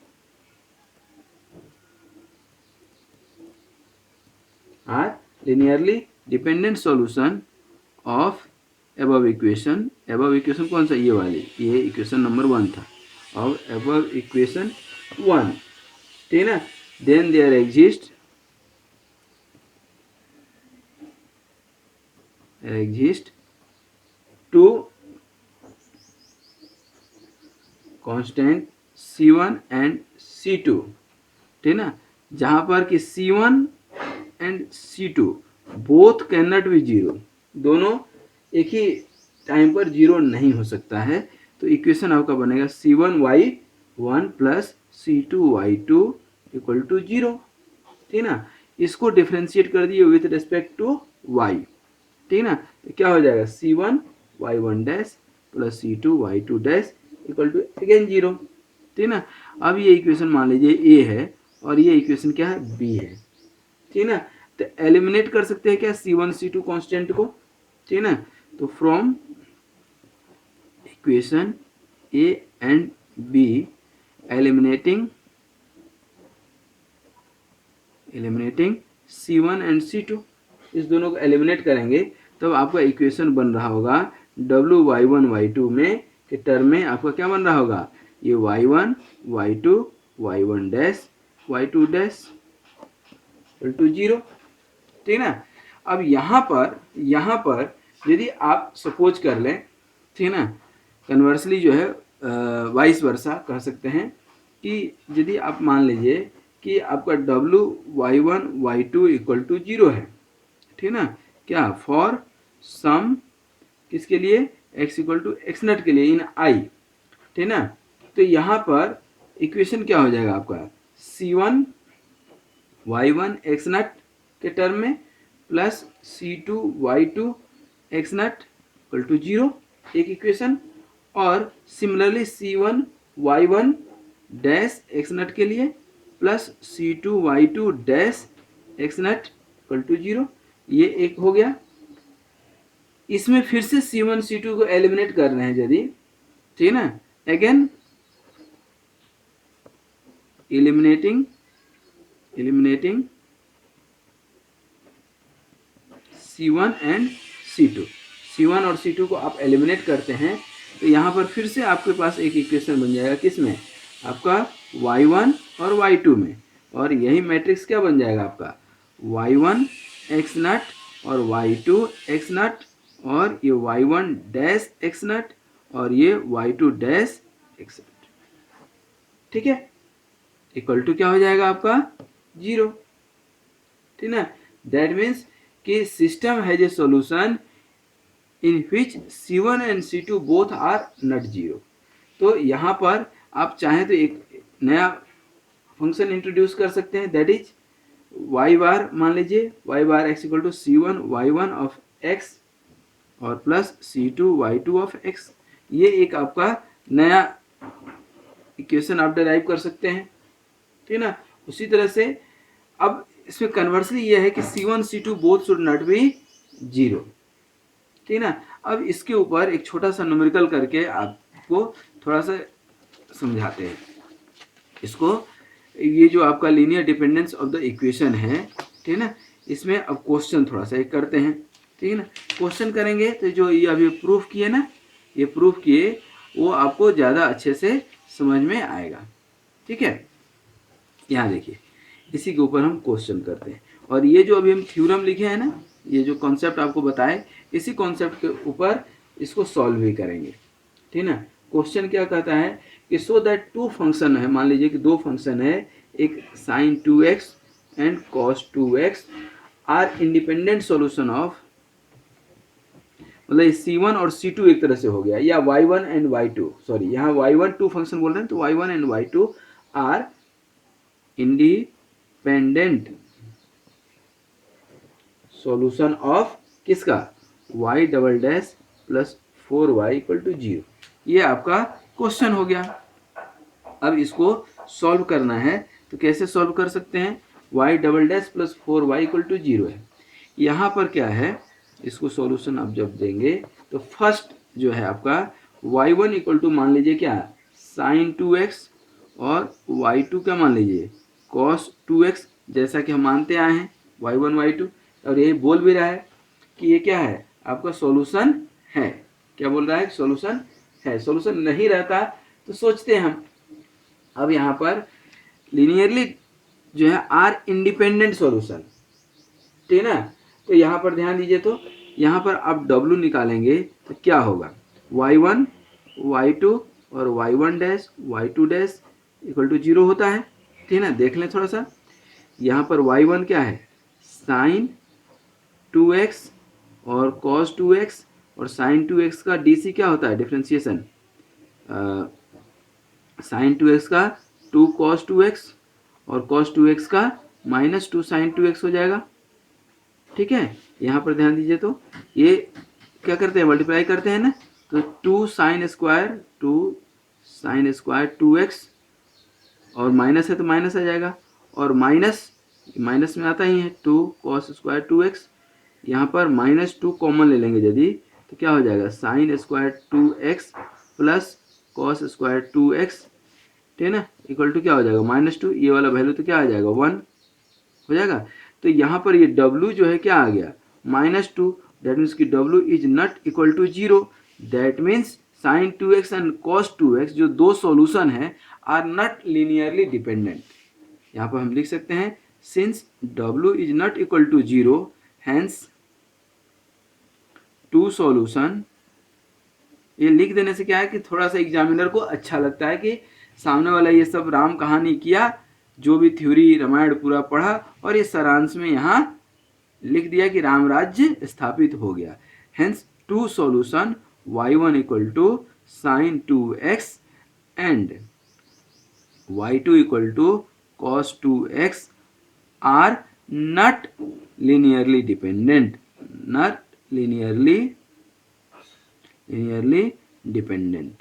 Speaker 1: of above equation कौन सा, ये वाली, ये इक्वेशन नंबर 1 था, of above equation 1, ठीक है ना, then there exist two constant C1 and C2, ठीक है ना, जहाँ पर कि C1 and C2 both can not be 0, दोनों एक ही टाइम पर 0 नहीं हो सकता है, तो इक्वेशन आपका बनेगा C1y 1 plus C2Y2 equal to 0, ठीक ना। इसको डिफ्रेंशिएट कर दिए विथ रिस्पेक्ट टू y, ठीक ना। तो क्या हो जाएगा C1Y1 dash plus C2Y2 dash equal to again 0, ठीक ना। अब ये इक्वेशन मान लीजिए A है और ये इक्वेशन क्या है B है, ठीक ना। तो एलिमिनेट कर सकते हैं क्या C1 C2 कांस्टेंट को, ठीक ना। तो from equation A and B eliminating C1 and C2, इस दोनों को एलिमिनेट करेंगे तब आपका इक्वेशन बन रहा होगा WY1 Y2 में के टर्म में आपका क्या बन रहा होगा, ये Y1 Y2 Y1 dash Y2 dash equal to 0, ठीक ना। अब यहाँ पर यदि आप सपोज कर लें, ठीक ना, कन्वर्सली जो है वाइस वर्सा कह सकते हैं कि यदि आप मान लीजिए कि आपका WY1 Y2 इक्वल टू 0 है, ठीक ना, क्या फॉर सम किसके लिए x equal to x naught के लिए इन I, ठीक ना। तो यहाँ पर इक्वेशन क्या हो जाएगा आपका C1 Y1 एक्स नट के टर्म में plus C2 Y2 x naught equal to 0 एक इक्वेशन, और similarly C1 Y1 dash x naught के लिए plus C2 Y2 dash x naught equal to 0, ये एक हो गया। इसमें फिर से C1 C2 को एलिमिनेट कर रहे हैं यदि, ठीक ना, again eliminating C1 and C1 और C2 को आप एलिमिनेट करते हैं तो यहाँ पर फिर से आपके पास एक इक्वेशन बन जाएगा किसमें, आपका Y1 और Y2 में, और यही मैट्रिक्स क्या बन जाएगा आपका Y1 एक्स नट और Y2 एक्स नट और ये Y1 डैश एक्स नट और ये Y2 डैश एक्स नट, ठीक है, इक्वल टू क्या हो जाएगा आपका 0, ठीक ना। दैट मीन्स कि system has a solution in which C1 and C2 both are not 0। तो यहाँ पर आप चाहें तो एक नया फंक्शन इंट्रोड्यूस कर सकते हैं, दैट इज y बार, मान लीजिए y bar x equal to C1 Y1 of x और plus C2 Y2 of x, ये एक आपका नया इक्वेशन आप डिराइव कर सकते हैं, ठीक ना। उसी तरह से अब इसमें कन्वर्सली ये है कि C1 C2 both should not be 0, ठीक ना। अब इसके ऊपर एक छोटा सा न्यूमेरिकल करके आपको थोड़ा सा समझाते हैं इसको। ये जो आपका linear dependence of the equation है, ठीक ना, इसमें अब क्वेश्चन थोड़ा सा एक करते हैं, ठीक है ना। क्वेश्चन करेंगे तो जो ये अभी प्रूफ किए ना, ये प्रूफ किए वो आपको ज़्यादा अच्छे से समझ में आएगा, ठीक है। यहाँ देखिए इसी के ऊपर हम क्वेश्चन करते हैं, और ये जो अभी हम थ्योरम लिखे हैं ना, ये जो कॉन्सेप्ट आपको बताए इसी कॉन्सेप्ट के ऊपर इसको सॉल्व भी करेंगे, ठीक ना। क्वेश्चन क्या कहता है कि सो दैट टू फंक्शन है, मान लीजिए कि दो फंक्शन है, एक sin 2x and cos 2x are independent solution of, मतलब C1 और C2 एक तरह से हो गया, या Y1 एंड Y2, सॉरी यहाँ Y1 टू फंक्शन बोल रहे हैं तो Y1 and Y2 are independent solution of किसका y double dash plus 4y equal to 0, ये आपका क्वेश्चन हो गया। अब इसको सॉल्व करना है तो कैसे सॉल्व कर सकते हैं, y double dash plus 4y equal to 0 है, यहाँ पर क्या है, इसको सॉल्यूशन आप जब देंगे तो फर्स्ट जो है आपका y1 इक्वल टू मान लीजिए क्या sin 2x और y2 क्या मान लीजिए cos 2x, जैसा कि हम मानते आए हैं y1 y2, और यही बोल भी रहा है कि ये क्या है आपका सॉल्यूशन है, क्या बोल रहा है सॉल्यूशन है। सॉल्यूशन नहीं रहता तो सोचते हैं हम, अब यहाँ पर लीनियरली जो है आर इंडिपेंडेंट सॉल्यूशन, ठीक है ना। तो यहाँ पर ध्यान दीजिए, तो यहाँ पर आप W निकालेंगे तो क्या होगा y1 y2 और y1 dash y2 dash equal to 0 होता है, ठीक है ना। देख लें थोड़ा सा, यहाँ पर y1 क्या है sin 2x और cos 2x, और sin 2x का DC क्या होता है डिफ्रेंशिएशन साइन 2x का 2 cos 2x और cos 2x का -2 sin 2x हो जाएगा। ठीक है, यहाँ पर ध्यान दीजिए, तो ये क्या करते हैं, मल्टीप्लाई करते हैं ना, तो 2 sin स्क्वायर 2x और माइनस है तो माइनस आ जाएगा, और माइनस माइनस में आता ही है 2 cos स्क्वायर 2x, यहाँ पर -2 कॉमन ले लेंगे यदि, तो क्या हो जाएगा sin square 2x plus cos square 2x, ठीक है ना, इक्वल टू क्या हो जाएगा -2, ये वाला वैल्यू तो क्या आ जाएगा 1 हो जाएगा। तो यहाँ पर ये w जो है क्या आ गया -2, दैट मीन्स कि w is not equal to 0, that means sin 2x and cos 2x जो दो सॉल्यूशन है आर नॉट लीनियरली डिपेंडेंट। यहाँ पर हम लिख सकते हैं since w is not equal to 0 hence two solution. ये लिख देने से क्या है कि थोड़ा सा एग्जामिनर को अच्छा लगता है कि सामने वाला ये सब राम कहानी किया, जो भी थ्योरी रामायण पूरा पढ़ा और ये सारांश में यहाँ लिख दिया कि राम राज्य स्थापित हो गया। Hence two solution y1 equal to sine 2x and y2 equal to cos 2x are not linearly dependent, not linearly dependent,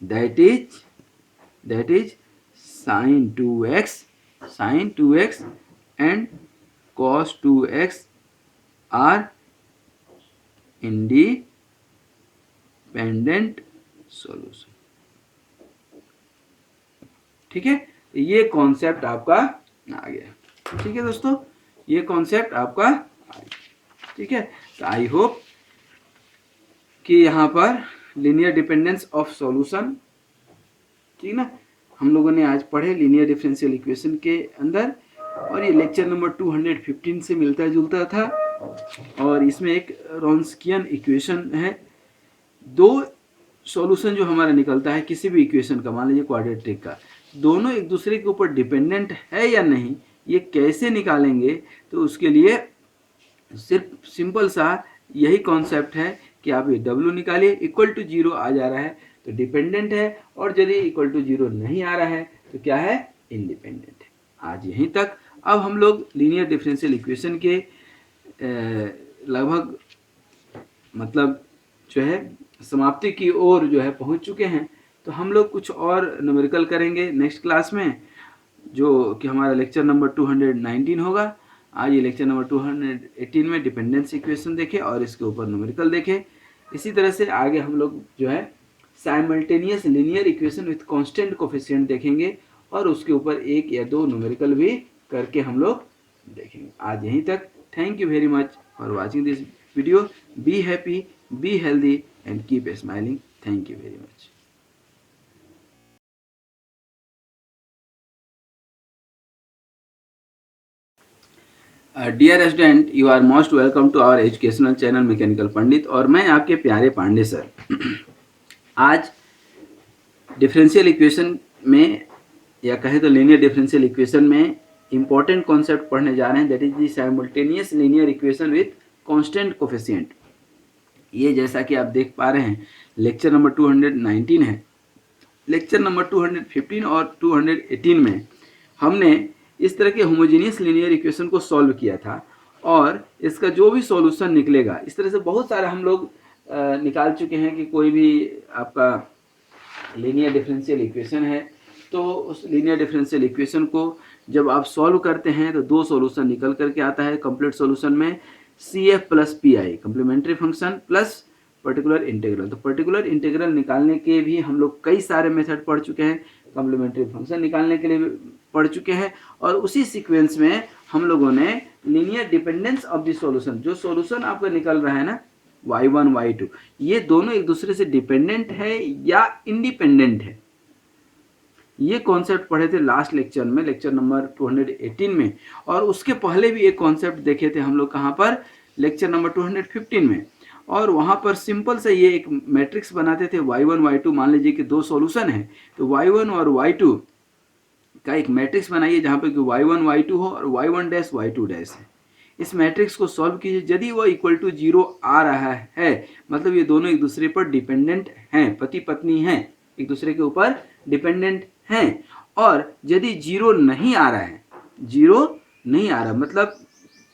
Speaker 1: that is sin 2x and cos 2x are independent solution। ठीक है, ये concept आपका आ गया। ठीक है दोस्तों, ये concept आपका आ गया। ठीक है, तो आई होप कि यहाँ पर लीनियर डिपेंडेंस ऑफ सॉल्यूशन, ठीक ना, हम लोगों ने आज पढ़े लीनियर डिफरेंशियल इक्वेशन के अंदर, और ये लेक्चर नंबर 215 से मिलता जुलता था, और इसमें एक रॉन्स्कियन इक्वेशन है। दो सॉल्यूशन जो हमारा निकलता है किसी भी इक्वेशन का, मान लीजिए क्वाड्रेटिक का, दोनों एक दूसरे के ऊपर डिपेंडेंट है या नहीं, ये कैसे निकालेंगे, तो उसके लिए सिर्फ सिंपल सा यही कॉन्सेप्ट है कि आप ये W निकालिए, इक्वल टू 0 आ जा रहा है तो डिपेंडेंट है, और यदि इक्वल टू 0 नहीं आ रहा है तो क्या है, इंडिपेंडेंट है। आज यहीं तक। अब हम लोग लीनियर डिफरेंशियल इक्वेशन के लगभग मतलब जो है समाप्ति की ओर जो है पहुंच चुके हैं, तो हम लोग कुछ और न्यूमेरिकल करेंगे नेक्स्ट क्लास में, जो कि हमारा लेक्चर नंबर 219 होगा। आज ये लेक्चर नंबर 218 में डिपेंडेंस इक्वेशन देखे और इसके ऊपर न्यूमेरिकल देखे। इसी तरह से आगे हम लोग जो है simultaneous linear equation with constant coefficient देखेंगे, और उसके ऊपर एक या दो न्यूमेरिकल भी करके हम लोग देखेंगे। आज यहीं तक। Thank you very much for watching this video. Be happy, be healthy and keep smiling. Thank you very much. Dear student, you are most welcome to our educational channel mechanical Pandit, और मैं आपके प्यारे पांडे सर। आज differential equation में, या कहे तो linear differential equation में इंपॉर्टेंट कॉन्सेप्ट पढ़ने जा रहे हैं, that is the simultaneous linear equation with constant coefficient. ये जैसा कि आप देख पा रहे हैं लेक्चर नंबर 219 है। लेक्चर नंबर 215 और 218 में हमने इस तरह के होमोजेनियस लीनियर इक्वेशन को सॉल्व किया था, और इसका जो भी सॉल्यूशन निकलेगा, इस तरह से बहुत सारे हम लोग निकाल चुके हैं कि कोई भी आपका लीनियर डिफरेंशियल इक्वेशन है, तो उस लीनियर डिफरेंशियल इक्वेशन को जब आप सॉल्व करते हैं तो दो सॉल्यूशन निकल करके आता है। कंप्लीट सॉल्यूशन में CF plus PI complementary function plus particular integral. तो पर्टिकुलर इंटीग्रल निकालने के भी हम लोग कई सारे मेथड पढ़ चुके हैं, कम्प्लीमेंट्री फंक्शन निकालने के लिए भी पढ़ चुके हैं, और उसी सीक्वेंस में हम लोगों ने linear dependence of the solution, जो सॉल्यूशन आपका निकल रहा है ना y1 y2, ये दोनों एक दूसरे से डिपेंडेंट है या इंडिपेंडेंट है, ये कॉन्सेप्ट पढ़े थे लास्ट लेक्चर में, लेक्चर नंबर 218 में। और उसके पहले भी एक कॉन्सेप्ट देखे थे हम लोग कहाँ पर, लेक्चर नंबर 215 में, और वहाँ पर सिंपल से ये एक मैट्रिक्स बनाते थे y1 y2। मान लीजिए कि दो सॉल्यूशन है, तो y1 और y2 का एक मैट्रिक्स बनाइए जहाँ पे कि y1 y2 हो और y1 डैश y2 डैश है। इस मैट्रिक्स को सॉल्व कीजिए। यदि वो इक्वल टू 0 आ रहा है मतलब ये दोनों एक दूसरे पर डिपेंडेंट हैं, पति पत्नी हैं, एक दूसरे के ऊपर डिपेंडेंट हैं। और यदि 0 नहीं आ रहा है, 0 नहीं आ रहा मतलब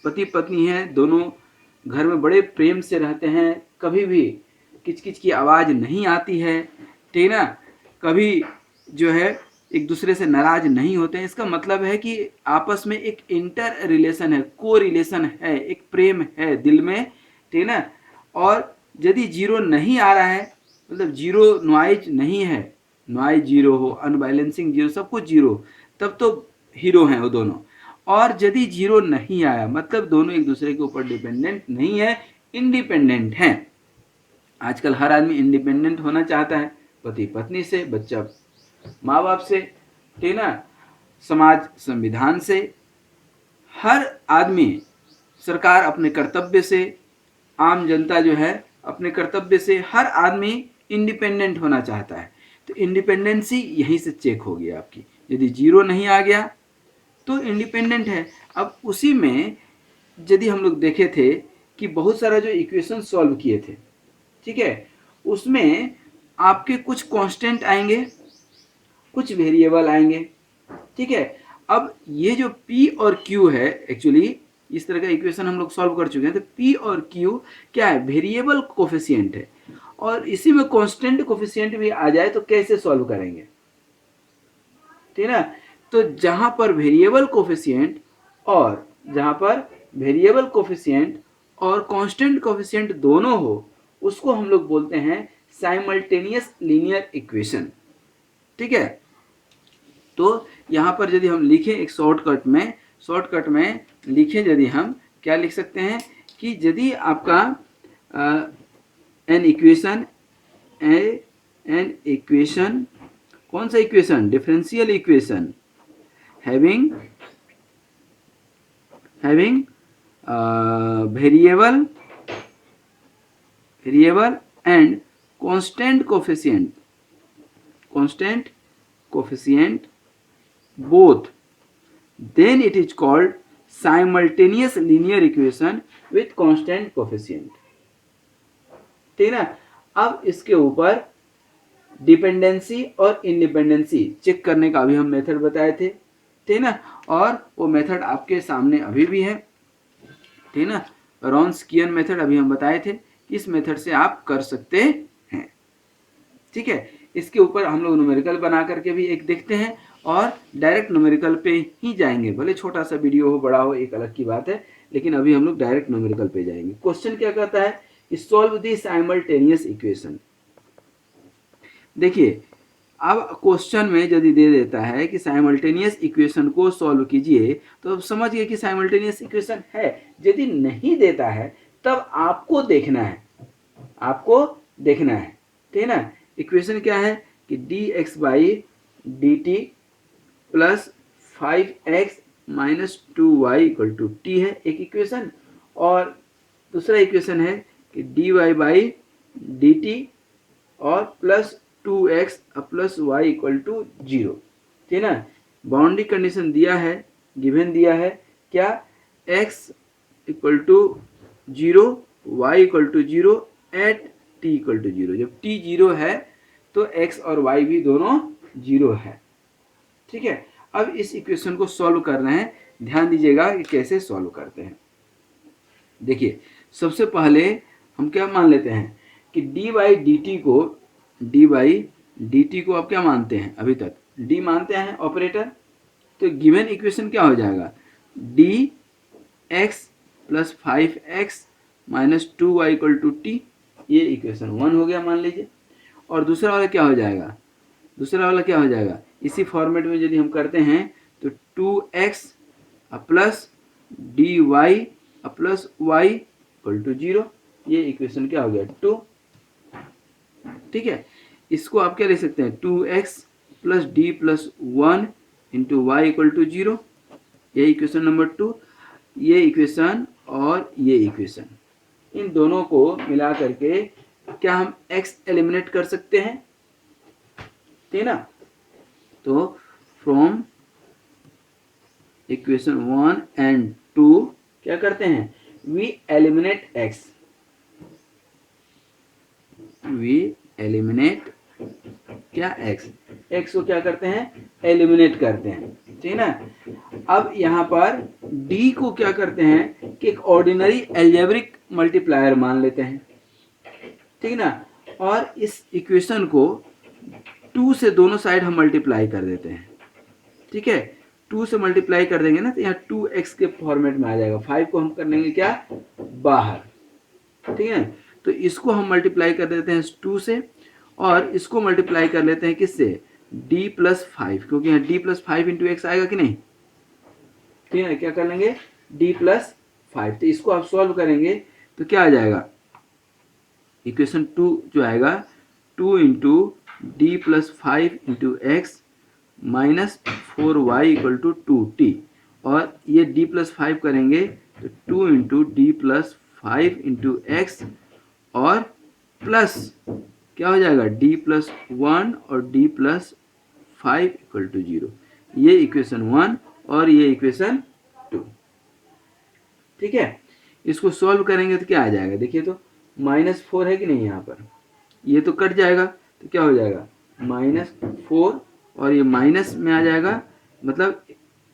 Speaker 1: पति पत्नी हैं, दोनों घर में बड़े प्रेम से रहते हैं, कभी भी किचकिच की आवाज़ नहीं आती है, ठीक ना, कभी जो है एक दूसरे से नाराज नहीं होते हैं, इसका मतलब है कि आपस में एक इंटर रिलेशन है, को रिलेशन है, एक प्रेम है दिल में, ठीक ना। और यदि 0 नहीं आ रहा है मतलब 0 नॉइज नहीं है, नॉइज 0 हो, अनबैलेंसिंग 0, सब कुछ 0, तब तो हीरो हैं वो दोनों। और यदि 0 नहीं आया मतलब दोनों एक दूसरे के ऊपर डिपेंडेंट नहीं है, इंडिपेंडेंट हैं। आजकल हर आदमी इंडिपेंडेंट होना चाहता है, पति पत्नी से, बच्चा माँ बाप से, ठीक ना, समाज संविधान से, हर आदमी, सरकार अपने कर्तव्य से, आम जनता जो है अपने कर्तव्य से, हर आदमी इंडिपेंडेंट होना चाहता है। तो इंडिपेंडेंसी यहीं से चेक होगी आपकी। यदि 0 नहीं आ गया तो इंडिपेंडेंट है। अब उसी में यदि हम लोग देखे थे कि बहुत सारा जो इक्वेशन सॉल्व किए थे, ठीक है, उसमें आपके कुछ कांस्टेंट आएंगे, कुछ वेरिएबल आएंगे, ठीक है। अब ये जो P और Q है, एक्चुअली इस तरह का इक्वेशन हम लोग सॉल्व कर चुके हैं। तो P और Q क्या है, वेरिएबल कोफिशिएंट है, और इसी में कांस्टेंट कोफिशिएंट भी आ जाए तो कैसे सॉल्व करेंगे, ठीक है ना। तो जहां पर वेरिएबल कोफिशिएंट और कांस्टेंट कोफिशिएंट दोनों हो, उसको हम लोग बोलते हैं साइमल्टेनियस लीनियर इक्वेशन, ठीक है। तो यहाँ पर यदि हम लिखें एक शॉर्टकट में लिखें, यदि हम क्या लिख सकते हैं कि यदि आपका एन इक्वेशन कौन सा equation, differential equation having variable and constant coefficient both, then it is called simultaneous linear equation with constant coefficient, ठीक है ना। अब इसके ऊपर डिपेंडेंसी और इंडिपेंडेंसी चेक करने का अभी हम मेथड बताए थे, ठीक है ना, और वो मेथड आपके सामने अभी भी है, ठीक है ना। रॉन्सकियन मेथड अभी हम बताए थे, इस मेथड से आप कर सकते हैं, ठीक है। इसके ऊपर हम लोग न्यूमेरिकल बना करके भी एक देखते हैं, और डायरेक्ट न्यूमेरिकल पे ही जाएंगे, भले छोटा सा वीडियो हो बड़ा हो एक अलग की बात है, लेकिन अभी हम लोग डायरेक्ट न्यूमेरिकल पे जाएंगे। क्वेश्चन क्या कहता है, सॉल्व द साइमल्टेनियस इक्वेशन। देखिए अब क्वेश्चन में यदि दे देता है कि साइमल्टेनियस इक्वेशन को सॉल्व कीजिए, तो अब समझ गए कि साइमल्टेनियस इक्वेशन है। यदि नहीं देता है तब आपको देखना है, ठीक है ना। इक्वेशन क्या है कि dx by dt plus 5x minus 2y equal to t है एक इक्वेशन, और दूसरा इक्वेशन है कि dy बाई dt और plus 2x plus y equal to 0, ठीक है ना। बाउंड्री कंडीशन दिया है, गिवन दिया है क्या, x equal to 0, y equal to 0 at t equal to 0। जब t 0 है तो x और y भी दोनों 0 है, ठीक है। अब इस इक्वेशन को सॉल्व कर रहे हैं, ध्यान दीजिएगा कि कैसे सॉल्व करते हैं। देखिए सबसे पहले हम क्या मान लेते हैं कि dy बाई dt को आप क्या मानते हैं, अभी तक d मानते हैं ऑपरेटर। तो गिवन इक्वेशन क्या हो जाएगा, dx plus 5x minus 2y equal to t, ये इक्वेशन 1 हो गया मान लीजिए। और दूसरा वाला क्या हो जाएगा, इसी फॉर्मेट में यदि हम करते हैं तो 2x plus dy plus y equal to 0, ये इक्वेशन क्या हो गया 2, ठीक है। इसको आप क्या लिख सकते हैं, 2x plus d plus 1 into y equal to 0, ये इक्वेशन नंबर 2। ये इक्वेशन और ये इक्वेशन, इन दोनों को मिला करके क्या हम x एलिमिनेट कर सकते हैं, ठीक है ना। तो फ्रॉम इक्वेशन 1 एंड 2 क्या करते हैं, we eliminate x, we eliminate क्या एक्स को क्या करते हैं, एलिमिनेट करते हैं, ठीक है ना। अब यहाँ पर डी को क्या करते हैं कि एक ऑर्डिनरी एल्जेब्रिक मल्टीप्लायर मान लेते हैं, ठीक है ना, और इस इक्वेशन को 2 से दोनों साइड हम मल्टीप्लाई कर देते हैं, ठीक है। 2 से मल्टीप्लाई कर देंगे ना तो यहाँ 2x के फॉर्मेट में आ जाएगा, 5 को हम कर लेंगे क्या, बाहर, ठीक है। तो इसको हम मल्टीप्लाई कर देते हैं 2 से, और इसको मल्टीप्लाई कर लेते हैं किससे, d+5, क्योंकि यहाँ d+5 इंटू एक्स आएगा कि नहीं, ठीक है। क्या कर लेंगे, d+5, तो इसको आप सॉल्व करेंगे तो क्या आ जाएगा, इक्वेशन 2 जो आएगा 2 into d+5 into x minus 4y equal to 2t, और ये d+5 करेंगे तो 2 इंटू d+5 इंटू एक्स और प्लस क्या हो जाएगा, d+1 और d+5 इक्वल टू 0। ये इक्वेशन 1 और ये इक्वेशन 2, ठीक है। इसको सॉल्व करेंगे तो क्या आ जाएगा, देखिए तो -4 है कि नहीं, यहाँ पर ये तो कट जाएगा तो क्या हो जाएगा, -4, और ये माइनस में आ जाएगा, मतलब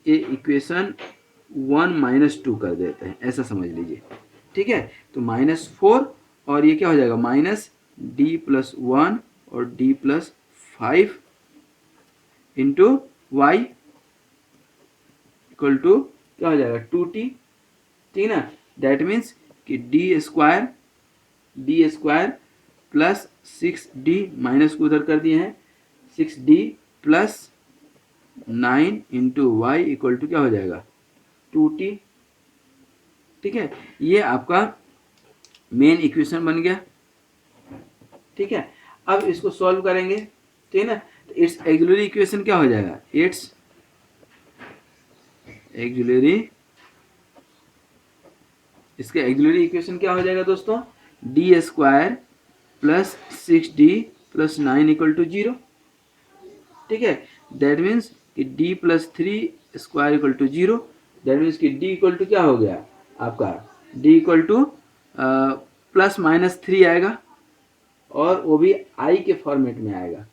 Speaker 1: ये इक्वेशन 1 -2 कर देते हैं, ऐसा समझ लीजिए, ठीक है। तो -4 और ये क्या हो जाएगा, -d+1 और d+5 into y equal to क्या हो जाएगा, 2t, ठीक है ना। दैट मीन्स कि d square plus 6d, minus को उधर कर दिए हैं, 6d plus 9 into y equal to क्या हो जाएगा, 2t, ठीक है। ये आपका मेन इक्वेशन बन गया, ठीक है। अब इसको सॉल्व करेंगे, ठीक है ना, तो इट्स ऑक्सिलरी इक्वेशन क्या हो जाएगा, इट्स ऑक्सिलरी, इसके ऑक्सिलरी इक्वेशन क्या हो जाएगा दोस्तों, d square plus 6d plus 9 equal to 0, ठीक है। दैट मीन्स कि d plus 3 square equal to 0, that means कि d इक्वल टू क्या हो गया आपका, d इक्वल टू प्लस -3 आएगा, और वो भी i के फॉर्मेट में आएगा,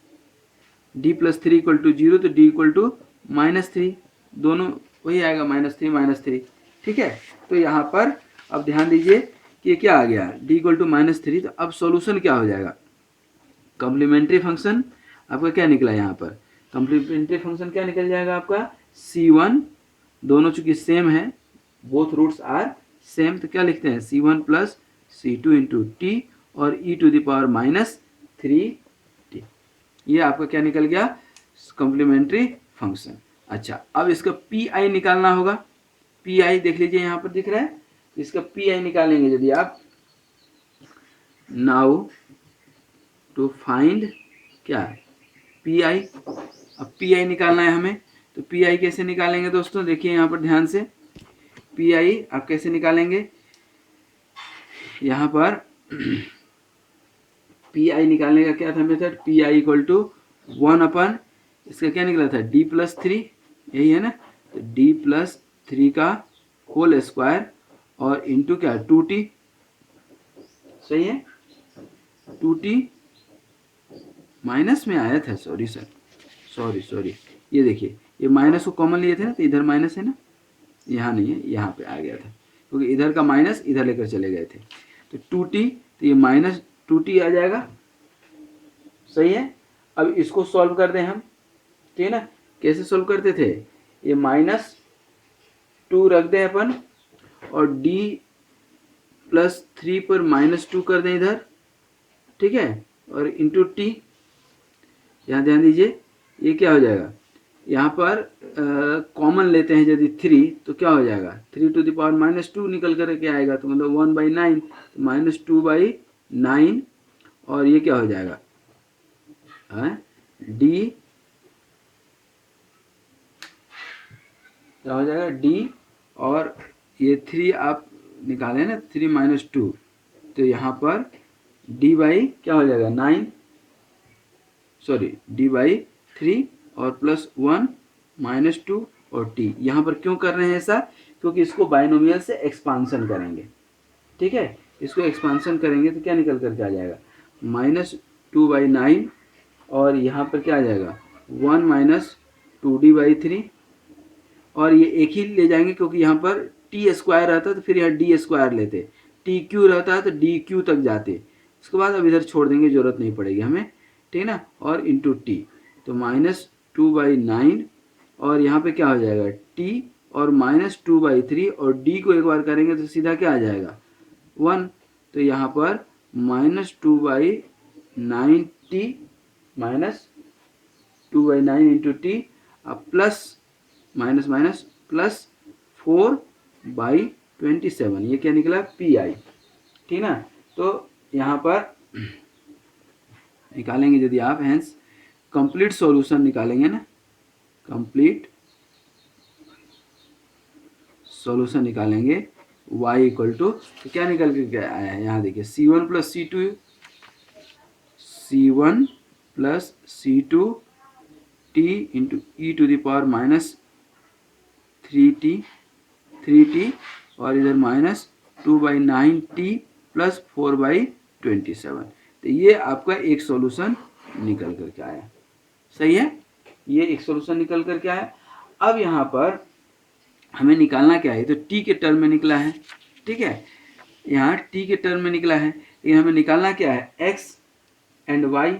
Speaker 1: d+3 इक्वल टू 0, तो d इक्वल टू -3, दोनों वही आएगा, -3, ठीक है। तो यहाँ पर अब ध्यान दीजिए कि क्या आ गया, d इक्वल टू -3, तो अब सॉल्यूशन क्या हो जाएगा, कॉम्प्लीमेंट्री फंक्शन आपका क्या निकला, यहाँ पर कॉम्प्लीमेंट्री फंक्शन क्या निकल जाएगा आपका, c1, दोनों चूंकि सेम है, बोथ रूट्स आर सेम, तो क्या लिखते हैं, c1 plus c2 into T और e⁻³ ये आपका क्या निकल गया, कॉम्प्लीमेंट्री फंक्शन। अच्छा, अब इसका पी आई निकालना होगा, पी आई देख लीजिए यहाँ पर दिख रहा है, इसका पी आई निकालेंगे यदि आप, नाउ टू फाइंड क्या पी आई, अब पी आई निकालना है हमें, तो पी आई कैसे निकालेंगे दोस्तों, देखिए यहाँ पर ध्यान से, पी आई आप कैसे निकालेंगे, यहाँ पर पी आई निकालने का क्या था method, P I equal to 1 इसका क्या निकला था, d+3, यही है ना, तो d+3 का होल स्क्वायर और इंटू क्या 2t, सही है, 2t माइनस में आया था, सॉरी सर, सॉरी, ये देखिए ये माइनस को कॉमन लिए थे ना, तो इधर माइनस है ना, यहाँ नहीं है, यहाँ पे आ गया था, क्योंकि इधर का माइनस इधर लेकर चले गए थे, तो 2t, तो ये -2t आ जाएगा, सही है। अब इसको सॉल्व कर दें हम, ठीक है ना, कैसे सॉल्व करते थे, ये -2 रख दें अपन, और d+3 पर -2 कर दें इधर, ठीक है, और इंटू टी, यहाँ ध्यान दीजिए ये क्या हो जाएगा, यहाँ पर कॉमन लेते हैं यदि 3, तो क्या हो जाएगा, 3 to the power -2 निकल कर के आएगा, तो मतलब 1/9, -2/9, और ये क्या हो जाएगा, डी क्या हो जाएगा, डी, और ये 3 आप निकालें ना, 3 - 2, तो यहाँ पर डी बाई क्या हो जाएगा 9, सॉरी d/3 और +1 -2 और t, यहाँ पर क्यों कर रहे हैं ऐसा, क्योंकि इसको बाइनोमियल से एक्सपांसन करेंगे, ठीक है। इसको एक्सपांसन करेंगे तो क्या निकल करके आ जाएगा, -2/9 और यहाँ पर क्या आ जाएगा 1 - 2d/3 और ये एक ही ले जाएंगे क्योंकि यहाँ पर टी स्क्वायर रहता तो फिर यहाँ डी स्क्वायर लेते, टी क्यू रहता है तो डी क्यू तक जाते, इसके बाद अब इधर छोड़ देंगे, जरूरत नहीं पड़ेगी हमें, ठीक है ना। और इंटू टी, तो -2/9 और यहाँ पे क्या हो जाएगा टी और -2/3 और डी को एक बार करेंगे तो सीधा क्या आ जाएगा 1, तो यहाँ पर -2/9t -2/9 into T plus minus minus plus 4/27, ये क्या निकला PI, ठीक ना। तो यहाँ पर निकालेंगे यदि आप, हैंस कंप्लीट सॉल्यूशन निकालेंगे ना, कंप्लीट सॉल्यूशन निकालेंगे y इक्वल टू, तो क्या निकल के क्या आया है यहाँ देखिए C1 + C2 t into e⁻³ 3t और इधर -2/9t + 4/27, तो ये आपका एक सॉल्यूशन निकल करके आया, सही है, ये एक सॉल्यूशन निकल करके आया। अब यहाँ पर हमें निकालना क्या है, तो t के टर्म में निकला है, ठीक है, यहाँ t के टर्म में निकला है, लेकिन हमें निकालना क्या है x एंड y,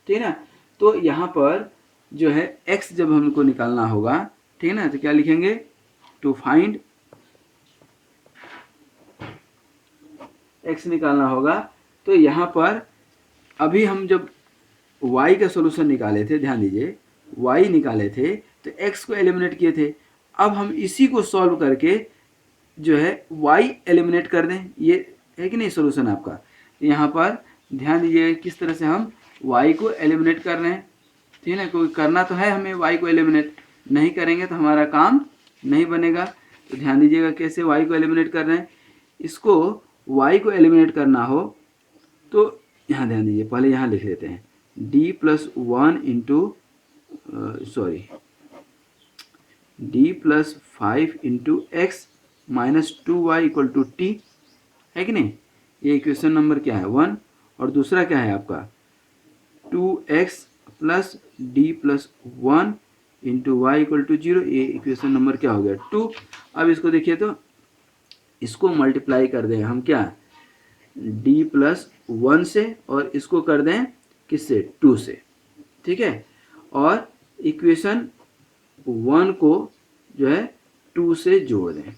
Speaker 1: ठीक है ना। तो यहाँ पर जो है x जब हमको निकालना होगा, ठीक है ना, तो क्या लिखेंगे, टू फाइंड x निकालना होगा, तो यहाँ पर अभी हम जब y का सोल्यूशन निकाले थे, ध्यान दीजिए y निकाले थे तो x को एलिमिनेट किए थे, अब हम इसी को सॉल्व करके जो है y एलिमिनेट कर दें, ये है कि नहीं सोल्यूशन आपका। यहाँ पर ध्यान दीजिए किस तरह से हम y को एलिमिनेट कर रहे हैं, ठीक है ना, क्योंकि करना तो है हमें y को एलिमिनेट, नहीं करेंगे तो हमारा काम नहीं बनेगा। तो ध्यान दीजिएगा कैसे y को एलिमिनेट कर रहे हैं, इसको y को एलिमिनेट करना हो तो यहाँ ध्यान दीजिए, पहले यहाँ लिख लेते हैं d+1 into d+5 into x -2y = t, है कि नहीं, ये इक्वेशन नंबर क्या है 1, और दूसरा क्या है आपका 2x + d+1 इंटू y = 0, ये इक्वेशन नंबर क्या हो गया 2। अब इसको देखिए तो इसको मल्टीप्लाई कर दें हम क्या d+1 से और इसको कर दें किससे 2 से, ठीक है, और इक्वेशन 1 को जो है 2 से जोड़ दें,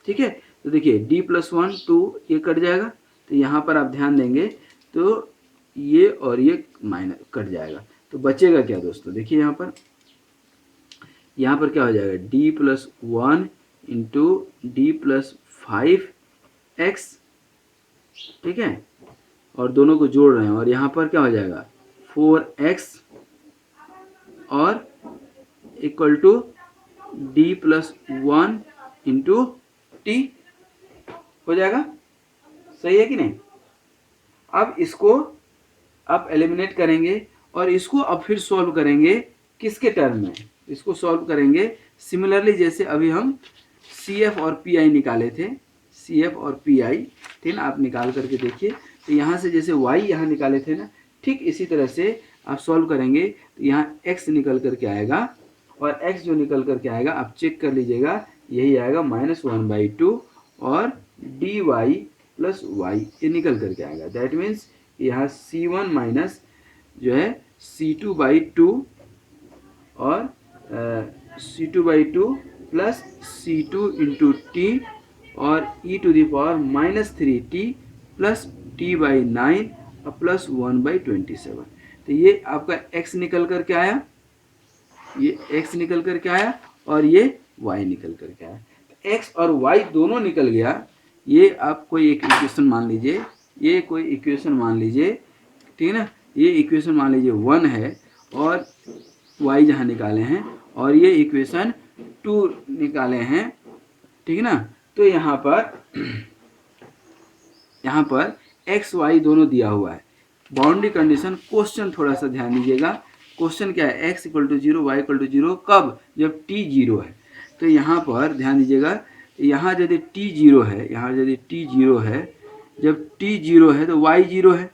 Speaker 1: ठीक है। तो देखिए d+1 2 ये कट जाएगा, तो यहाँ पर आप ध्यान देंगे तो ये और ये माइनस कट जाएगा, तो बचेगा क्या दोस्तों, देखिए यहाँ पर क्या हो जाएगा d+1 इंटू d+5x, ठीक है, और दोनों को जोड़ रहे हैं, और यहाँ पर क्या हो जाएगा 4x और equal to d+1 into t हो जाएगा, सही है कि नहीं। अब इसको आप एलिमिनेट करेंगे और इसको अब फिर सॉल्व करेंगे किसके टर्म में, इसको सॉल्व करेंगे सिमिलरली जैसे अभी हम CF और PI निकाले थे, CF और PI, ठीक ना, आप निकाल करके देखिए, तो यहाँ से जैसे y यहाँ निकाले थे ना, ठीक इसी तरह से आप सॉल्व करेंगे तो यहाँ x निकल करके आएगा, और x जो निकल करके आएगा आप चेक कर लीजिएगा, यही आएगा -1/2 और dy + y ये निकल करके आएगा, दैट मीन्स यहाँ C1 माइनस जो है C2/2 और C2/2 plus C2 into T और e⁻³ प्लस t/9 प्लस 1/27, तो ये आपका x निकल करके आया, ये x निकल करके आया और ये y निकल करके आया, तो x और y दोनों निकल गया। ये आप कोई एक इक्वेशन मान लीजिए, ये कोई इक्वेशन मान लीजिए, ठीक है ना, ये इक्वेशन मान लीजिए 1 है और y जहाँ निकाले हैं, और ये इक्वेशन 2 निकाले हैं, ठीक है ना। तो यहाँ पर x y दोनों दिया हुआ है, बाउंड्री कंडीशन, क्वेश्चन थोड़ा सा ध्यान दीजिएगा, क्वेश्चन क्या है x = 0 y = 0 कब, जब t 0 है, तो यहाँ पर ध्यान दीजिएगा, यहाँ यदि t जीरो है, यहाँ यदि t जीरो है, जब t जीरो है तो y जीरो है,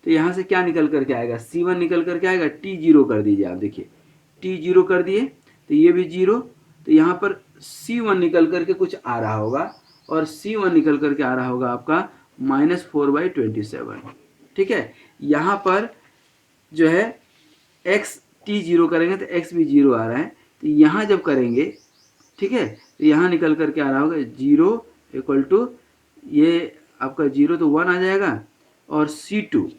Speaker 1: तो यहाँ से क्या निकल करके आएगा, C1 निकल करके आएगा। t जीरो कर दीजिए आप, देखिए t जीरो कर दिए तो ये भी जीरो, तो यहाँ पर C1 निकल करके कुछ आ रहा होगा, और C1 निकल करके आ रहा होगा आपका -4/27। ठीक है, यहाँ पर जो है x t जीरो करेंगे तो x भी जीरो आ रहा है, तो यहाँ जब करेंगे, ठीक है, तो यहाँ निकल करके आ रहा होगा 0 इक्वल टू ये आपका 0 तो 1 आ जाएगा, और C2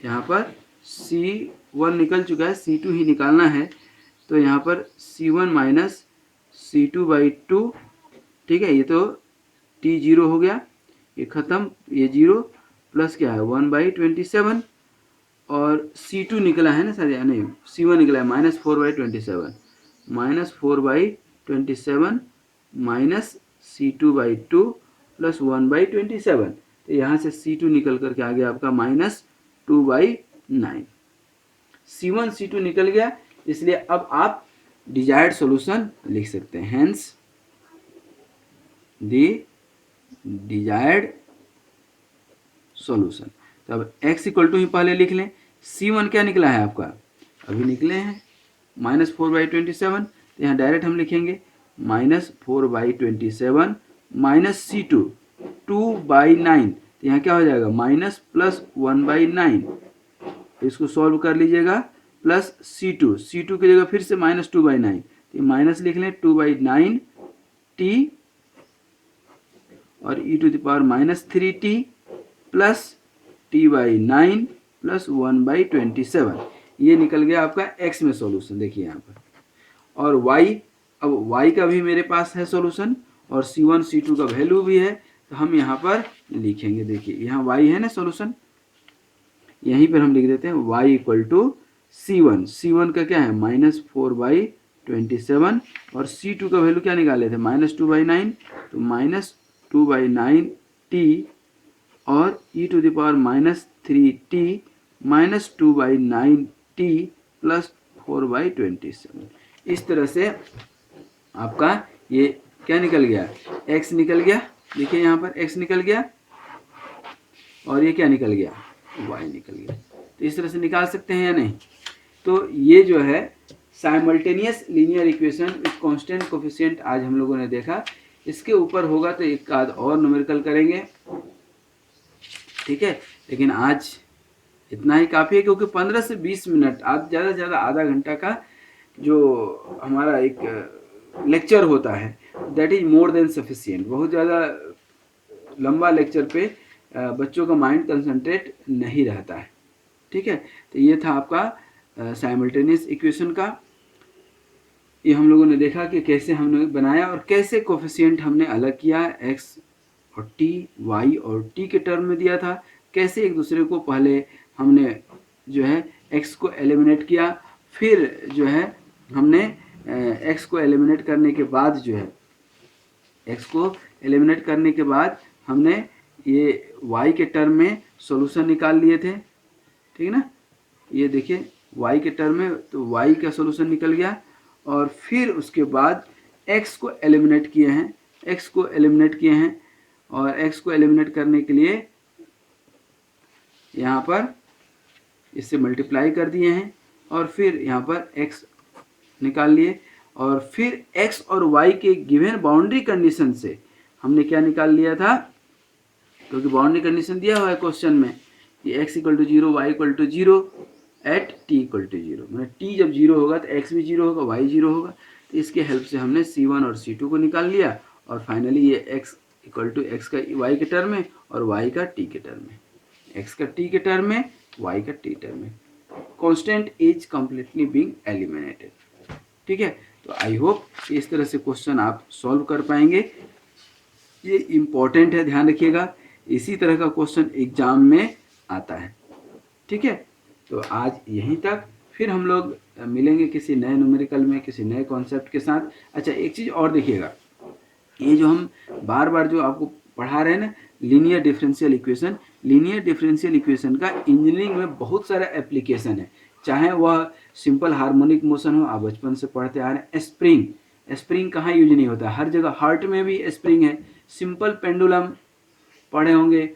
Speaker 1: यहाँ पर C1 निकल चुका है, C2 ही निकालना है, तो यहाँ पर C1 माइनस C2/2। ठीक है, ये तो t जीरो हो गया, ये ख़त्म, ये जीरो प्लस क्या है 1/27, और C2 निकला है ना सर, नहीं C1 निकला है -4/27, -4/27 माइनस C2/2 प्लस 1/27, तो यहाँ से C2 निकल करके आ गया आपका -2/9। C1 C2 निकल गया, इसलिए अब आप डिजायर्ड सॉल्यूशन लिख सकते हैं, हेंस द डिजायर्ड सॉल्यूशन। तो अब x इक्वल टू ही पहले लिख लें, C1 क्या निकला है आपका, अभी निकले हैं -4/27, तो यहाँ डायरेक्ट हम लिखेंगे -4/27 माइनस C2 2/9, तो यहाँ क्या हो जाएगा माइनस प्लस 1/9, तो इसको सॉल्व कर लीजिएगा, प्लस C2 की जगह फिर से -2/9, तो माइनस लिख लें 2/9 t और e⁻³ प्लस t/9 प्लस 1/27, ये निकल गया आपका x में सॉल्यूशन। देखिए यहाँ पर, और y, अब y का भी मेरे पास है सॉल्यूशन, और C1 C2 का वैल्यू भी है, तो हम यहाँ पर लिखेंगे, देखिए यहाँ y है ना सॉल्यूशन, यहीं पर हम लिख देते हैं y इक्वल टू C1 का क्या है -4/27, और C2 का वैल्यू क्या निकाले थे -2/9, तो -2/9 t और e⁻³ माइनस 2/9 t प्लस 4/27। इस तरह से आपका ये क्या निकल गया, x निकल गया, देखिए यहाँ पर x निकल गया, और ये क्या निकल गया, y निकल गया। तो इस तरह से निकाल सकते हैं या नहीं। तो ये जो है simultaneous linear equation with constant coefficient आज हम लोगों ने देखा। इसके ऊपर होगा तो एक आध और न्यूमेरिकल करेंगे, ठीक है, लेकिन आज इतना ही काफ़ी है, क्योंकि 15 से 20 मिनट, आज ज़्यादा से ज़्यादा आधा घंटा का जो हमारा एक लेक्चर होता है, that is more than sufficient. बहुत ज़्यादा लंबा लेक्चर पे बच्चों का माइंड कंसंट्रेट नहीं रहता है, ठीक है। तो ये था आपका साइमल्टेनियस इक्वेशन का, ये हम लोगों ने देखा कि कैसे हमने बनाया और कैसे कोफिशिएंट हमने अलग किया, एक्स और टी, वाई और टी के टर्म में दिया था, कैसे एक दूसरे को पहले हमने जो है एक्स को एलिमिनेट किया, फिर जो है हमने एक्स को एलिमिनेट करने के बाद जो है एक्स को एलिमिनेट करने के बाद हमने ये वाई के टर्म में सॉल्यूशन निकाल लिए थे, ठीक है ना। ये देखिए वाई के टर्म में, तो वाई का सॉल्यूशन निकल गया, और फिर उसके बाद एक्स को एलिमिनेट किए हैं, एक्स को एलिमिनेट किए हैं, और एक्स को एलिमिनेट करने के लिए यहाँ पर इससे मल्टीप्लाई कर दिए हैं, और फिर यहाँ पर एक्स निकाल लिए, और फिर एक्स और वाई के गिवन बाउंड्री कंडीशन से हमने क्या निकाल लिया था, क्योंकि बाउंड्री कंडीशन दिया हुआ है क्वेश्चन में कि x equal to 0, y equal to 0 at t equal to 0, मतलब t जब 0 होगा तो x भी 0 होगा, y 0 होगा। तो इसके हेल्प से हमने C1 और C2 को निकाल लिया, और फाइनली ये x इक्वल टू x का y के टर्म में और y का t के टर्म में, x का t के टर्म में, y का t टर्म में, constant is completely being eliminated, ठीक है। तो आई होप इस तरह से क्वेश्चन आप सॉल्व कर पाएंगे, ये इम्पोर्टेंट है, ध्यान रखिएगा, इसी तरह का क्वेश्चन एग्जाम में आता है, ठीक है। तो आज यहीं तक, फिर हम लोग मिलेंगे किसी नए न्यूमेरिकल में, किसी नए कॉन्सेप्ट के साथ। अच्छा, एक चीज़ और देखिएगा, ये जो हम बार बार जो आपको पढ़ा रहे हैं ना, linear differential equation, linear differential equation का इंजीनियरिंग में बहुत सारा एप्लीकेशन है, चाहे वह सिंपल हार्मोनिक मोशन हो, आप बचपन से पढ़ते आ रहे हैं। स्प्रिंग, स्प्रिंग कहाँ यूज नहीं होता, हर जगह। हार्ट में भी स्प्रिंग है। सिंपल पेंडुलम पढ़े होंगे,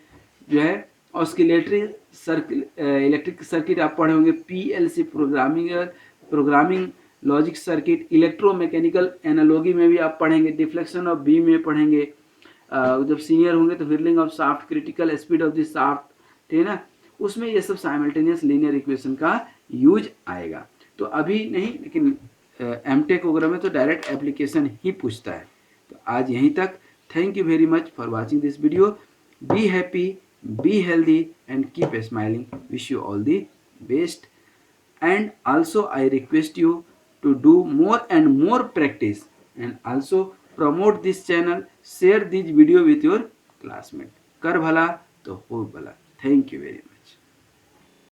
Speaker 1: जो है ऑस्किलेटरी सर्किट, इलेक्ट्रिक सर्किट आप पढ़े होंगे। PLC, programming logic circuit. Electromechanical analogy में भी आप पढ़ेंगे। डिफ्लेक्शन ऑफ बीम में पढ़ेंगे। जब सीनियर होंगे तो whirling of shaft, critical speed of the shaft, ठीक है ना, उसमें ये सब साइमल्टेनियस लीनियर इक्वेशन का यूज आएगा। तो अभी नहीं, लेकिन एमटेक वगैरह में तो डायरेक्ट एप्लीकेशन ही पूछता है। तो आज यहीं तक। Thank you very much for watching this video. Be happy, be healthy and keep smiling. Wish you all the best, and also I request you to do more and more practice, and also promote this channel, share this video with your classmate। कर भला तो हो भला। Thank you very much.